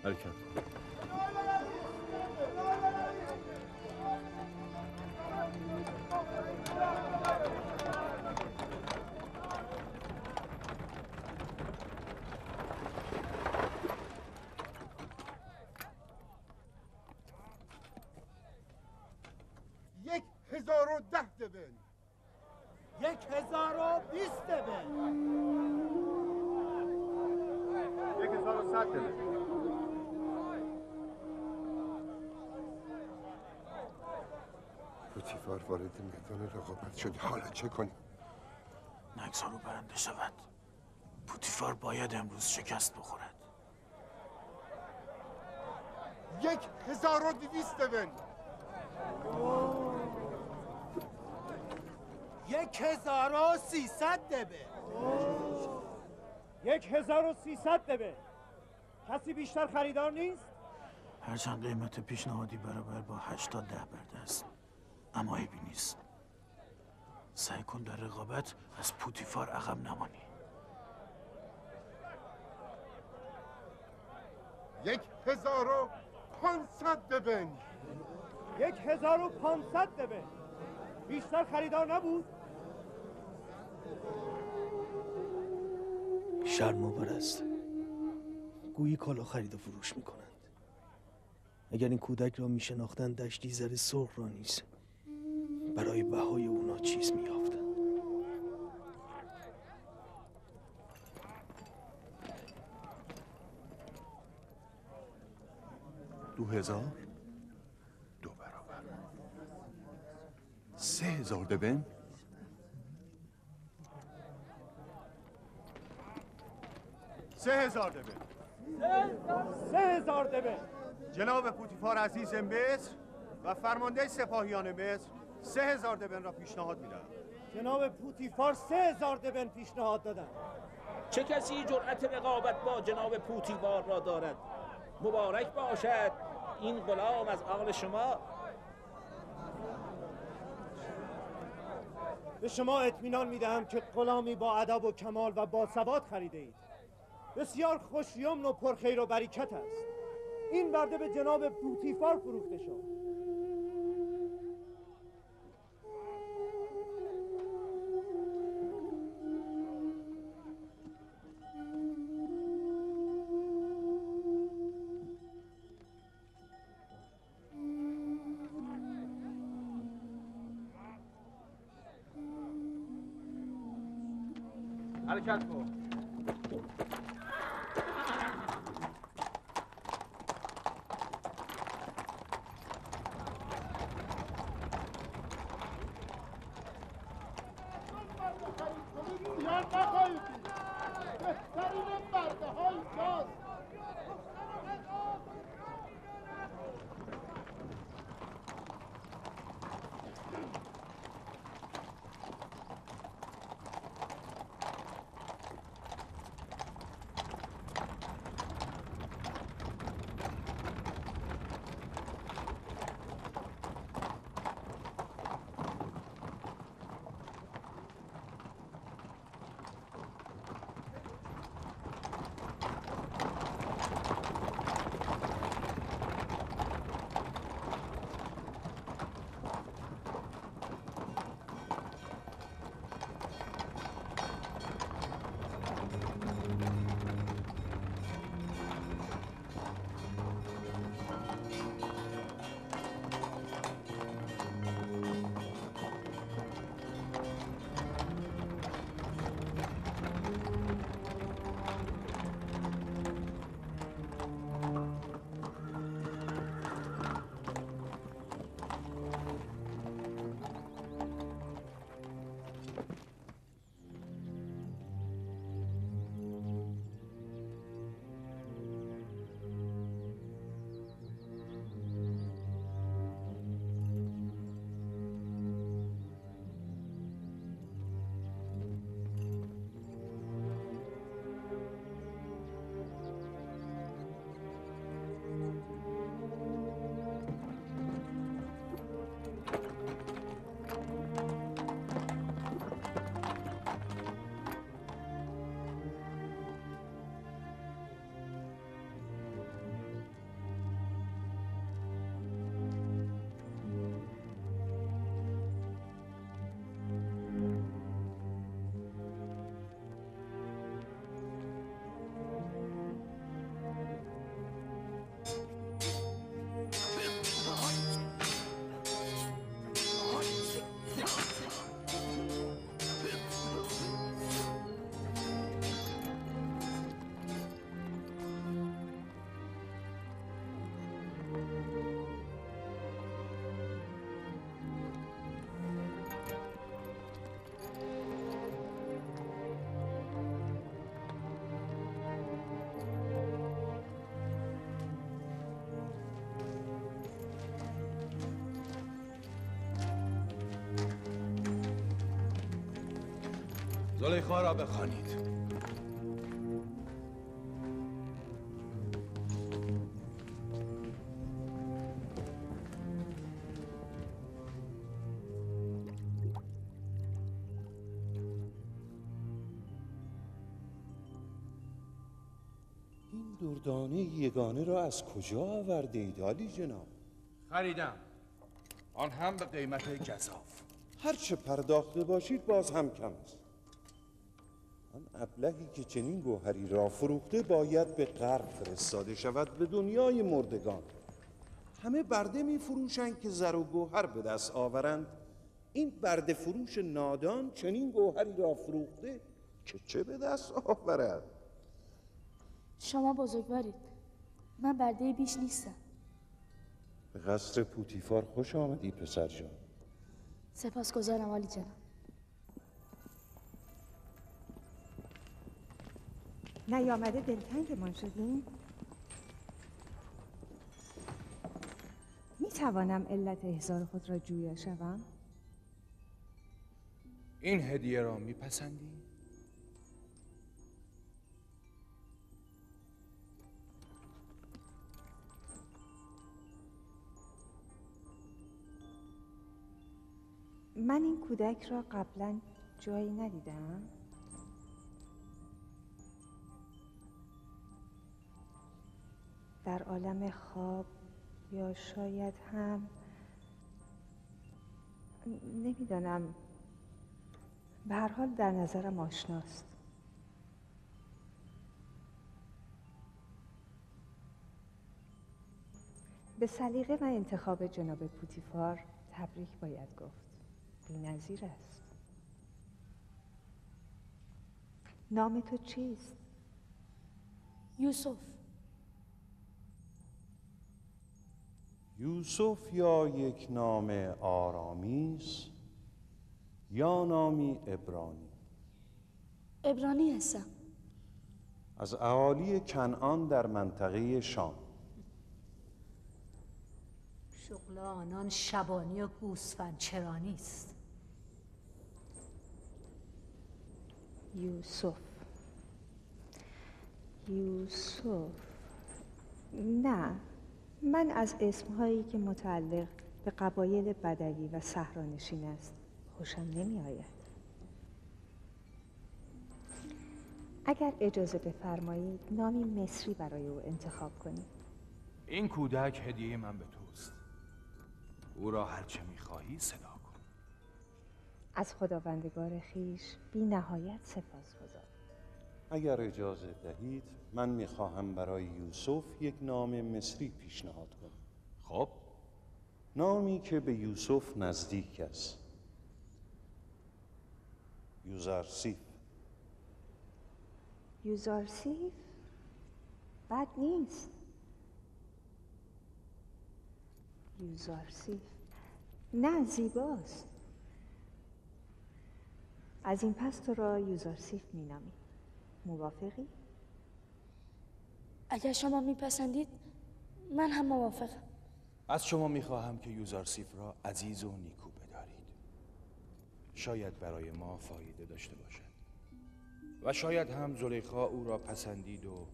حرکت. یک 1010 دبن. 1020 دبن. 1100 دبن. پوتیفار وارد میدان رقابت شد. حالا چه کنیم؟ نگذارو برنده شود. پوتیفار باید امروز شکست بخورد. 1200 دبن. 1300 دبن. 1300 دبن. کسی بیشتر خریدار نیست؟ هرچند قیمت پیشنهادی برابر با 8 تا 10 برده است، اما عیبی نیست. سعی کن در رقابت از پوتیفار عقب نمانی. 1500 دبن. 1500 دبن. بیشتر خریدار نبود؟ شرم‌آور است. گویی کالا خرید و فروش می‌کنند. اگر این کودک را می‌شناختند دشتی زر سرخ را نیز برای بهای او ناچیز می‌یافتند. 2000 دو برابر. 3000 دبن. 3000 دبن. 3000 دبن. جناب پوتیفار عزیز مصر و فرمانده سپاهیان مصر 3000 دبن را پیشنهاد می‌دهند. جناب پوتیفار 3000 دبن پیشنهاد دادند. چه کسی جرأت رقابت با جناب پوتیفار را دارد؟ مبارک باشد این غلام از آن شما. به شما اطمینان میدهم که غلامی با ادب و کمال و با ثبات خریده اید. بسیار خوشیمن و پرخیر و برکت است. این برده به جناب پوتیفار فروخته شد. حرکت کن. زیاد نخواهید دید. بهترین برده های اینجاست. زلیخا را بخوانید. این دردانه یگانه را از کجا آورده اید عالی جناب؟ خریدم، آن هم به قیمت گزاف. هرچه پرداخته باشید باز هم کم است. آن ابلهی که چنین گوهری را فروخته باید به غرب فرستاده شود، به دنیای مردگان. همه برده می فروشند که زر و گوهر به دست آورند. این برده فروش نادان چنین گوهری را فروخته که چه به دست آورد؟ شما بزرگوارید. من برده بیش نیستم. به قصر پوتیفار خوش آمدی پسر جان. سپاسگزارم عالی جناب. نیامده دلتنگمان شدیم؟ می توانم علت احضار خود را جویا شوم؟ این هدیه را میپسندی؟ من این کودک را قبلا جایی ندیدم. در عالم خواب یا شاید هم نمیدانم. به هر حال در نظرم آشناست. به سلیقه و انتخاب جناب پوتیفار تبریک باید گفت. بی‌نظیر است. نام تو چیست؟ یوسف. یوسف یا یک نام آرامیس یا نامی عبرانی؟ عبرانی هستم. از اهالی کنعان در منطقه شام. شغل آنان شبانی و گوسفند چرانی است. یوسف. نه، من از اسمهایی که متعلق به قبایل بدوی و صحرانشین است خوشم نمی آید. اگر اجازه بفرمایید نامی مصری برای او انتخاب کنید. این کودک هدیه من به توست. او را هرچه میخواهی صدا کن. از خداوندگار خویش بی نهایت سپاسگزارم. اگر اجازه دهید من میخواهم برای یوسف یک نام مصری پیشنهاد کنم. خب؟ نامی که به یوسف نزدیک است. یوزارسیف. یوزارسیف؟ بد نیست. یوزارسیف. نه، زیباست. از این پس تو را یوزارسیف مینامیم. موافقی؟ اگر شما میپسندید من هم موافقم. از شما میخواهم که یوزارسیف را عزیز و نیکو بدارید. شاید برای ما فایده داشته باشد و شاید هم زلیخا او را پسندید و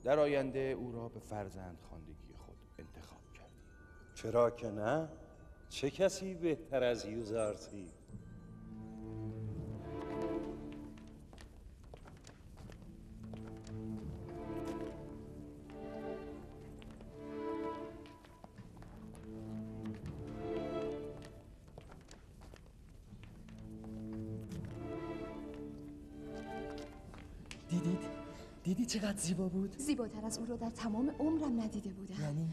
در آینده او را به فرزند خواندگی خود انتخاب کردید. چرا که نه؟ چه کسی بهتر از یوزارسیف؟ دیدی چقدر زیبا بود؟ زیباتر از او رو در تمام عمرم ندیده بودم.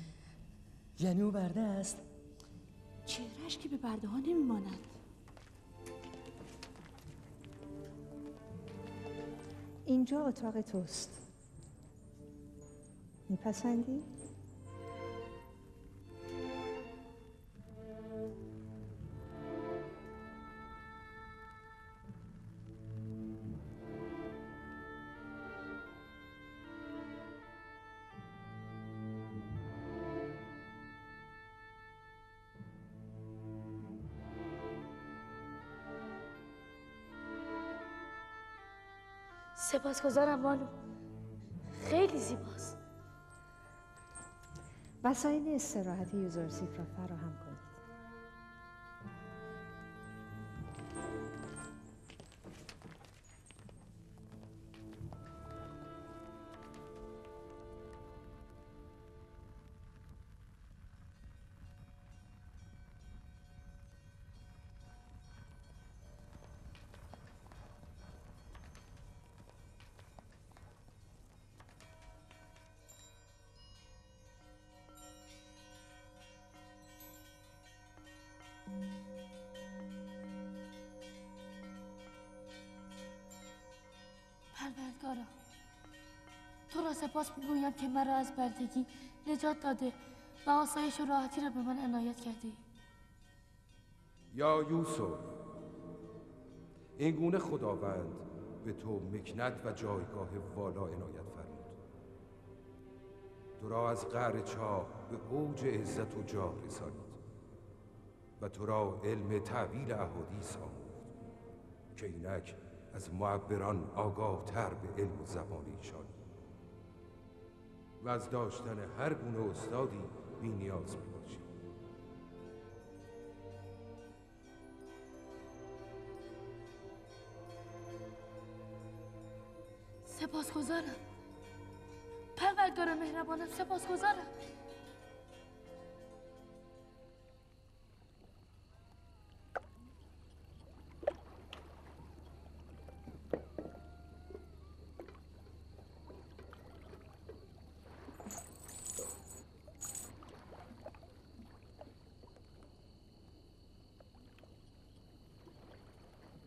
یعنی او برده است؟ چهرهش که به برده ها نمیماند. اینجا اتاق توست. میپسندی؟ سپاسگزارم بانو. خیلی زیباست. وسایل استراحت یوزرسیف را فراهم کنید. پروردگارا، تو را سپاس میگویم که مرا از بردگی نجات داده و آسایش و راحتی را به من عنایت کرده ای. یا یوسف، این گونه خداوند به تو مکنت و جایگاه والا عنایت فرمود. تو را از قعر چاه به اوج عزت و جاه رسانید و تو را علم تعبیر احادیث آموخت که اینک از معبران آگاه تر به علم و زبان ایشان و از داشتن هر گونه استادی بی نیاز می باشی. سپاسگزارم پروردگار مهربانم، سپاسگزارم.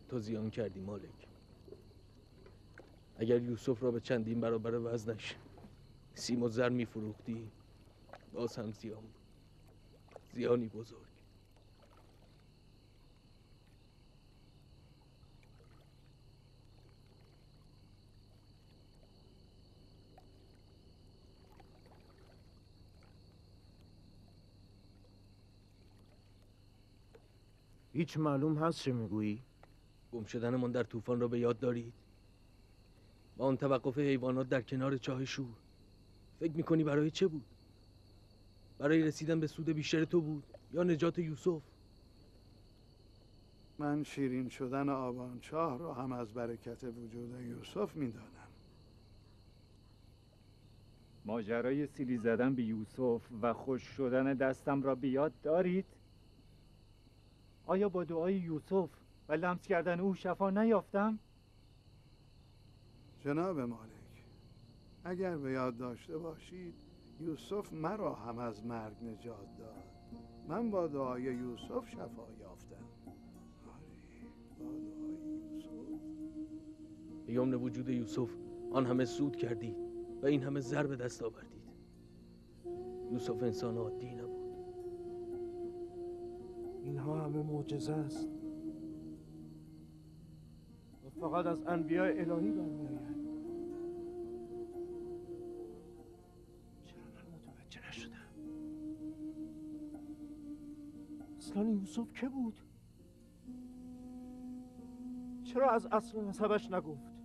تو زیان کردی مالک. اگر یوسف را به چندین برابر وزنش سیم و زر میفروختی باز هم زیان بود. زیانی بزرگ. هیچ معلوم هست چه میگویی؟ گم شدنمان در طوفان را به یاد دارید؟ و آن توقف حیوانات در کنار چاه شور. فکر میکنی برای چه بود؟ برای رسیدن به سود بیشتر تو بود یا نجات یوسف؟ من شیرین شدن آبانچاه را هم از برکت وجود یوسف میدانم. ماجرای سیلی زدن به یوسف و خوش شدن دستم را به یاد دارید؟ آیا با دعای یوسف و لمس کردن او شفا نیافتم؟ جناب مالک، اگر به یاد داشته باشید یوسف مرا هم از مرگ نجات داد. من با دعای یوسف شفا یافتم. به یمن وجود یوسف آن همه سود کردید و این همه زر به دست آوردید. یوسف انسان عادی نبود. اینها همه معجزه است و فقط از انبیاء الهی برمیآید. چرا من متوجه نشدم؟ اصلا یوسف که بود؟ چرا از اصل نسبش نگفت؟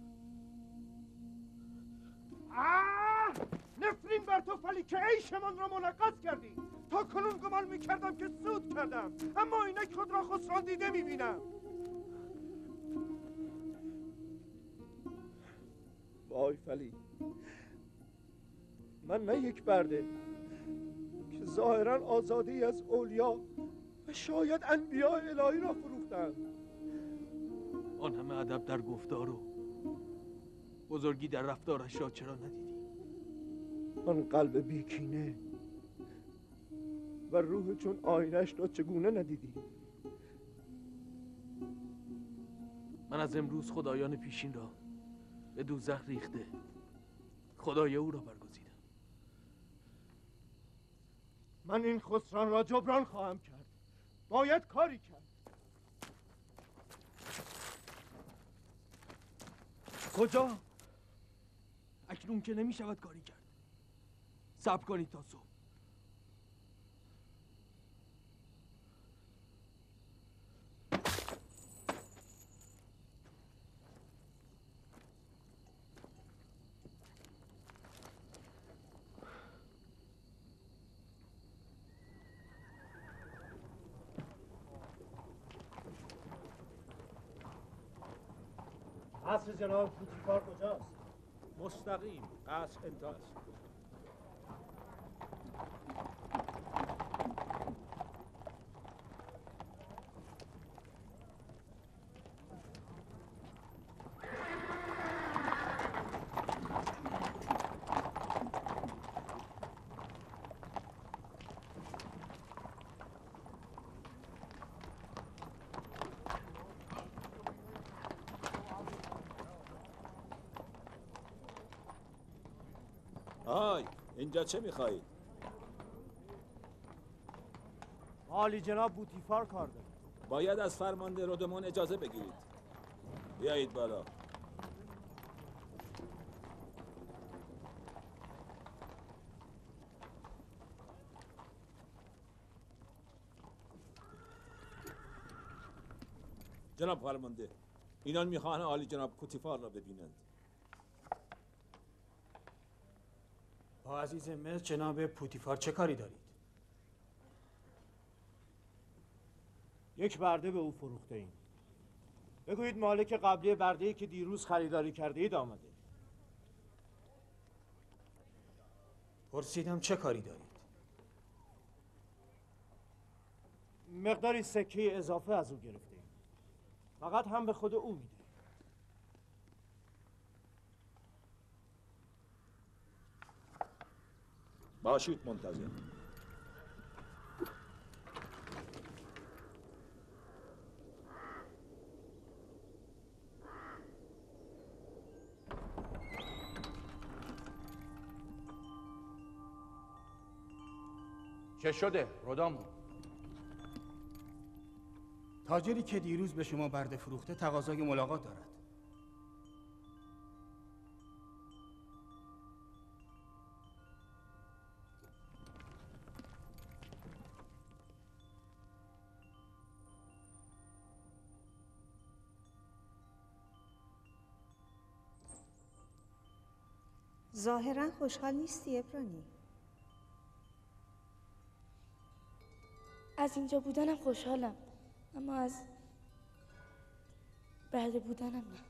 نفرین بر تو فلیک عیشمان را منغص کردی. تا کنون گمان میکردم که سود کردم، اما اینک خود را خسران دیده میبینم. وای فلی، من نه یک برده که ظاهرا آزادی از اولیا و شاید انبیاء الهی را فروختند. آن همه ادب در گفتار و بزرگی در رفتارش را چرا ندیدی؟ آن قلب بیکینه و روح چون آینش را چگونه ندیدی؟ من از امروز خدایان پیشین را به دوزخ ریخته خدای او را برگزیدم. من این خسران را جبران خواهم کرد. باید کاری کرد. کجا؟ اکنون که نمی شود کاری کرد. صبر کنید تا صبح. قصر جناب پوتیفار کجاست؟ مستقیم قصر انتهاست. اینجا چه میخواهید؟ عالی جناب بوتیفار کار دارد. باید از فرمانده رودمان اجازه بگیرید. بیایید بالا. جناب فرمانده، اینان میخواهند عالی جناب کوتیفار را ببینند. با عزیز مصر جناب پوتیفار چه کاری دارید؟ یک برده به او فروخته ایم. بگویید مالک قبلی برده‌ای که دیروز خریداری کرده اید آمده. پرسیدم چه کاری دارید؟ مقداری سکه اضافه از او گرفته ایم. فقط هم به خود او میده. باشید منتظر. چه شده رودامون؟ تاجری که دیروز به شما برده فروخته تقاضای ملاقات دارد. ظاهرا خوشحال نیستی ابرانی؟ از اینجا بودنم خوشحالم، اما از برده بودنم نه.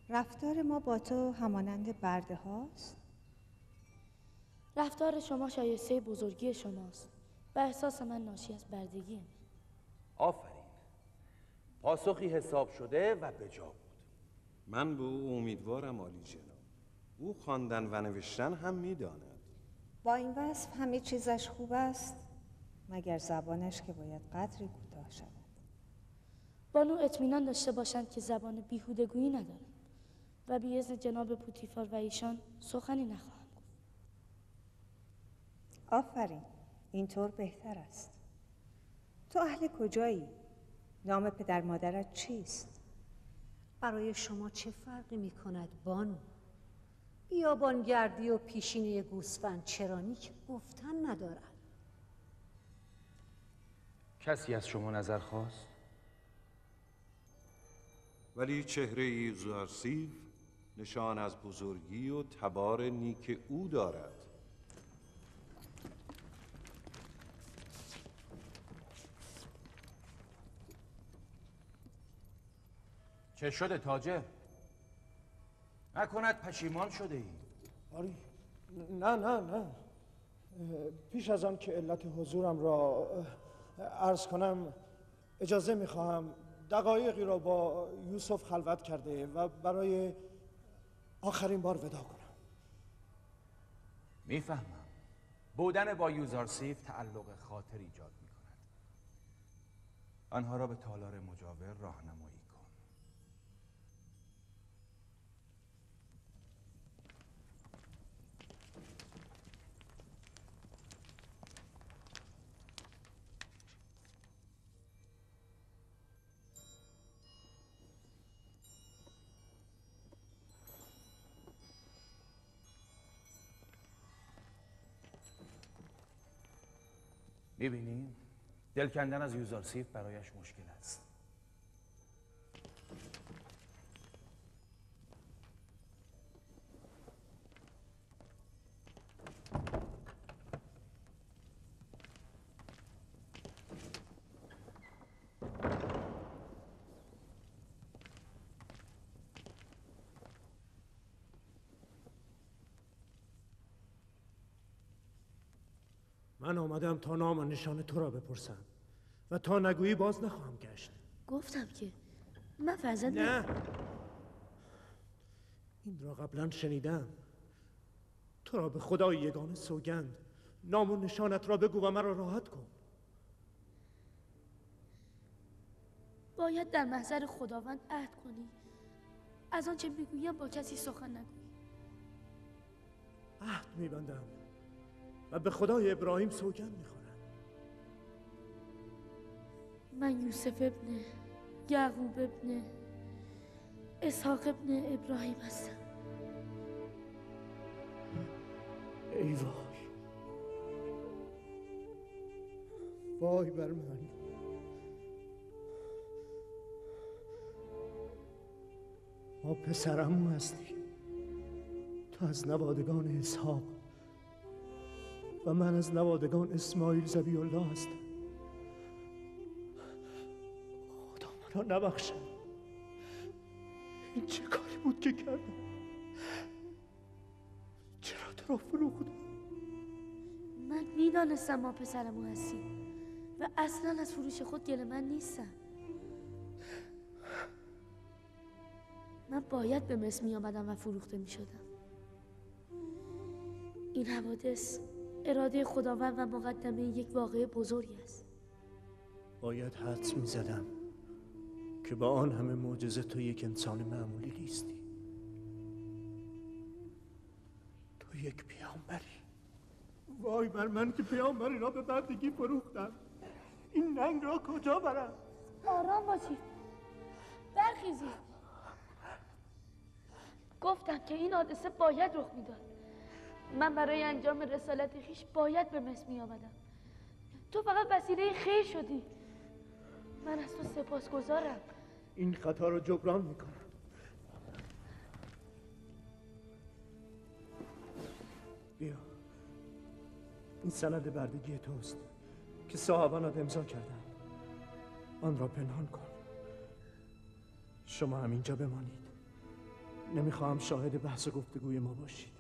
رفتار ما با تو همانند برده هاست؟ رفتار شما شایسته بزرگی شماست و احساس من ناشی از بردگی من. آفرین. پاسخی حساب شده و بجا بود. من به او امیدوارم عالی جناب. او خواندن و نوشتن هم میداند. با این وصف همه چیزش خوب است مگر زبانش که باید قدری کوتاه شود. بانو اطمینان داشته باشند که زبان بیهودگویی ندارم و بی اذن جناب پوتیفار و ایشان سخنی نخواهم گفت. آفرین، اینطور بهتر است. تو اهل کجایی؟ نام پدر مادرت چیست؟ برای شما چه فرقی می کند بانو؟ بیابانگردی و پیشینه گوسفند چرانی که گفتن ندارد. کسی از شما نظر خواست؟ ولی چهره یوزارسیف نشان از بزرگی و تبار نیک او دارد. چه شده تاجر؟ نکند پشیمان شده ای؟ آری نه پیش از آن که علت حضورم را عرض کنم اجازه میخواهم دقایقی را با یوسف خلوت کرده و برای آخرین بار ودا کنم. میفهمم. بودن با یوزارسیف تعلق خاطر ایجاد میکند. آنها را به تالار مجاور راهنمایی کن. می‌بینی؟ دل کندن از یوزارسیف برایش مشکل است. من آمدم تا نام و نشان تو را بپرسم و تا نگویی باز نخواهم گشت. گفتم که من فرزند نه، این را قبلا شنیدم. تو را به خدای یگانه سوگند، نام و نشانت را بگو و مرا راحت کن. باید در محضر خداوند عهد کنی از آنچه میگویم با کسی سخن نگویی. عهد میبندم و به خدای ابراهیم سوگند میخورم. من یوسف ابن یعقوب ابن اسحاق ابن ابراهیم هستم. ای وای، وای بر من. ما پسرمو هستی. تو از نوادگان اسحاق و من از نوادگان اسماعیل ذبیح الله هستم. خدا مرا نبخشه. این چه کاری بود که کردم؟ چرا تو را فروختم؟ من میدانستم ما پسرمو هستی و اصلا از فروش خود گله من نیستم. من باید به مصر می آمدم و فروخته می شدم. این حوادث اراده خداوند و مقدمه یک واقعه بزرگی است. باید حدس می زدم که با آن همه معجزه تو یک انسان معمولی نیستی. تو یک پیامبری. وای بر من که پیامبری را به بردگی فروختم. این ننگ را کجا برم؟ آرام باشید، برخیزید. گفتم که این حادثه باید رخ میداد. من برای انجام رسالت خویش باید به مصر می آمدم. تو فقط وسیله خیر شدی. من از تو سپاسگزارم. این خطا رو جبران میکنم. بیا، این سند بردگی توست که صاحبانت امضا کردن. آن را پنهان کن. شما هم اینجا بمانید. نمیخواهم شاهد بحث و گفتگوی ما باشید.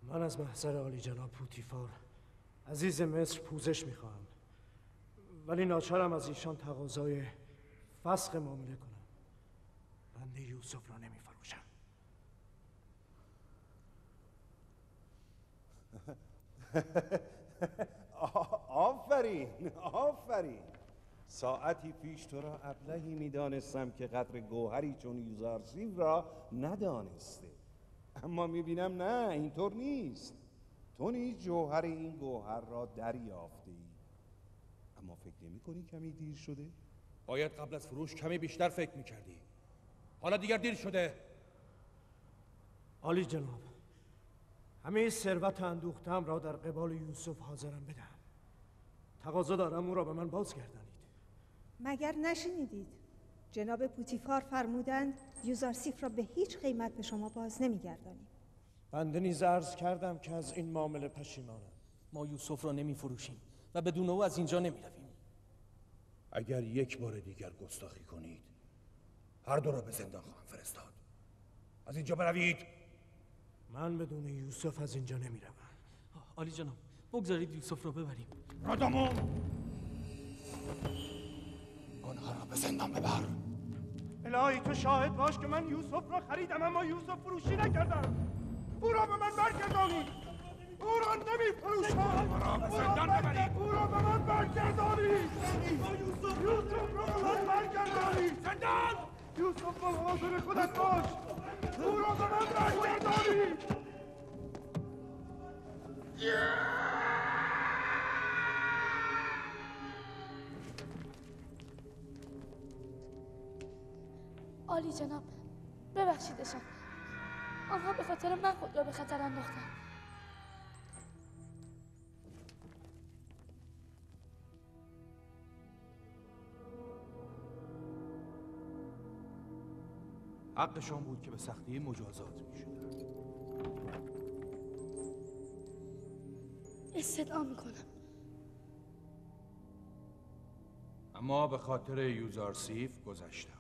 من از محضر عالی جناب پوتیفار عزیز مصر پوزش میخواهم، ولی ناچارم از ایشان تقاضای فسخ معامله کنم. بنده یوسف را نمیفروشم. آفرین آفرین. ساعتی پیش تو را ابلهی میدانستم که قدر گوهری چون یوزارسیف را ندانسته، اما میبینم نه، اینطور نیست. تو نیز جوهر این گوهر را دریافته ای، اما فکر نمی کنی کمی دیر شده؟ باید قبل از فروش کمی بیشتر فکر میکردی. حالا دیگر دیر شده. عالی جناب، همه ثروت اندوختم را در قبال یوسف حاضرم بدم. تقاضا دارم او را به من بازگردانید. مگر نشنیدید؟ جناب پوتیفار فرمودند یوزارسیف را به هیچ قیمت به شما باز نمیگردانیم. بنده نیز عرض کردم که از این معامله پشیمانم. ما یوسف را نمیفروشیم و بدون او از اینجا نمیرویم. اگر یک بار دیگر گستاخی کنید هر دو را به زندان خواهم فرستاد. از اینجا بروید. من بدون یوسف از اینجا نمیروم. عالی جناب، بگذارید یوسف را ببریم. رادامون، آنها را به زندان ببر. الهی تو شاهد باش که من یوسف را خریدم اما یوسف فروشی نکردم. او را به من برگردانید. او را نمیفروشم. او را به زندان ببرید. او را به من برگردانید. یوسف را به من برگردانید. زندان! یوسف را حاضر خودت باش. او را به من برگردانید. عالی جناب، ببخشیدشان. آنها به خاطر من خود را به خطر انداختند. حقشان بود که به سختی مجازات می‌شدند. استدعا میکنم اما به خاطر یوزارسیف گذشتم.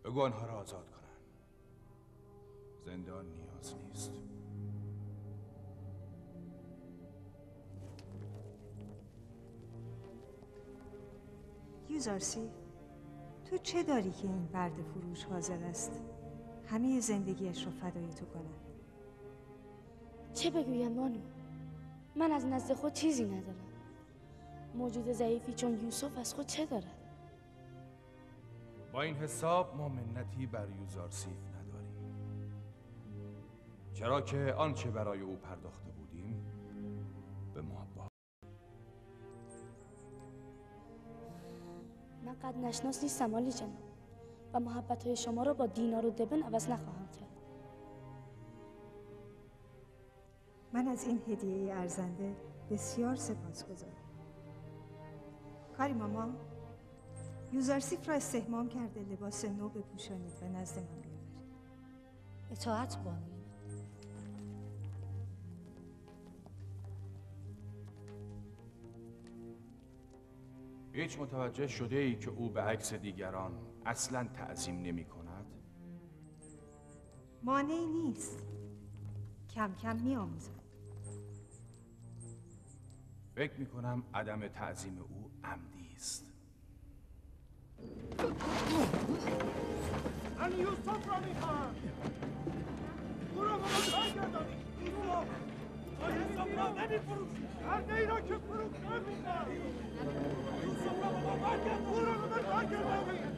بگو آنها را آزاد کنن. زندان نیاز نیست. یوزارسیف، تو چه داری که این برده فروش حاضر است همه زندگیش رو فدای تو کنه؟ چه بگویم بانو؟ من از نزد خود چیزی ندارم. موجود ضعیفی چون یوسف از خود چه دارد؟ با این حساب ما منتی بر یوزارسیف نداریم، چرا که آنچه برای او پرداخته بودیم به ما با. من قد نشناس نیستم عالی جناب و محبت‌های شما را با دینار و دبن عوض نخواهم کرد. من از این هدیه ارزنده بسیار سپاسگزارم. کاری ماما، یوزارسیف را استحمام کرده لباس نو بپوشانید و نزد من بیاورید. اطاعت بانوی. هیچ متوجه شده ای که او به عکس دیگران اصلاً تعظیم نمی کند؟ مانعی نیست، کم کم می آموزد. فکر می کنم عدم تعظیم او عمدی است. من یوسف را میخواهم. او را به من برگردانید. یوسف! ما یوسف را نمیفروشیم. مرده ای را که فروخته می‌کنیم. یوسف را به من برگردانید. او را به من برگردانید.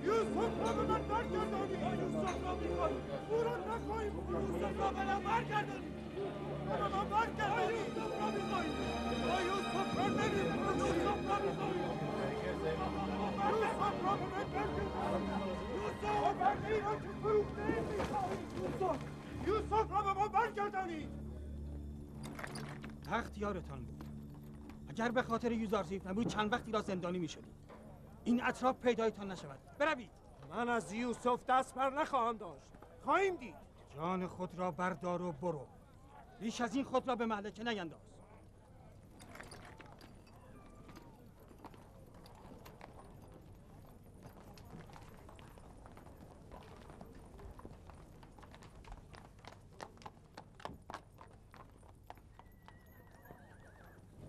یوسف را به من برگردانید. ما یوسف را میخواهیم. او را نخواهیم. یوسف را به من برگردانید. به من برگردانید. یوسف را میخواهیم. ما یوسف را نمیفروشیم. یوسف را میخواهیم. یوسف را به من برگردانید. یوسف مرده ای را که فروخته می‌خواهیم. یوسف را به ما برگردانید. تخت یارتان بود. اگر به خاطر یوزارسیف نبود چند وقتی را زندانی می‌شدید. این اطراف پیدایتان نشود. بروید. من از یوسف دست بر نخواهم داشت. خواهیم دید. جان خود را بردار و برو. بیش از این خود را به مهلکه نینداز.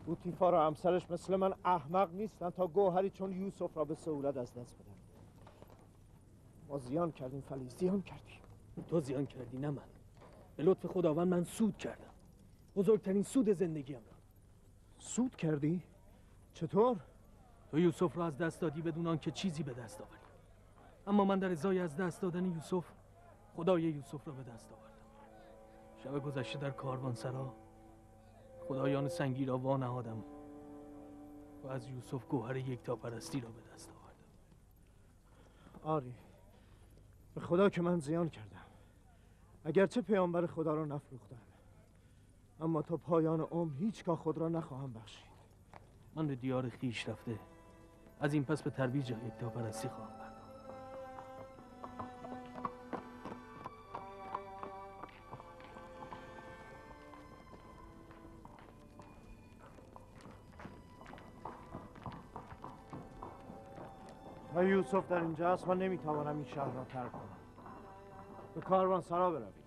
پوتیفار و همسرش مثل من احمق نیستن تا گوهری چون یوسف را به سهولت از دست بدن. ما زیان کردیم فلی، زیان کردیم. تو زیان کردی نه من. به لطف خداوند من سود کردم. بزرگترین سود زندگیم را. سود کردی؟ چطور؟ تو یوسف را از دست دادی بدون آنکه چیزی به دست آوری. اما من در ازای از دست دادن یوسف خدای یوسف را به دست آوردم. شب گذشته در کاروانسرا خدایان سنگی را وانهادم و از یوسف گوهر یکتاپرستی را به دست آوردم. آری، به خدا که من زیان کردم. اگرچه پیامبر خدا را نفروختم، اما تا پایان عمر هیچگاه خود را نخواهم بخشید. من به دیار خیش رفته از این پس به ترویج یکتاپرستی خواهم پرداخت. و یوسف در اینجا است. من نمیتوانم این شهر را ترک کنم. به کاروانسرا بروید.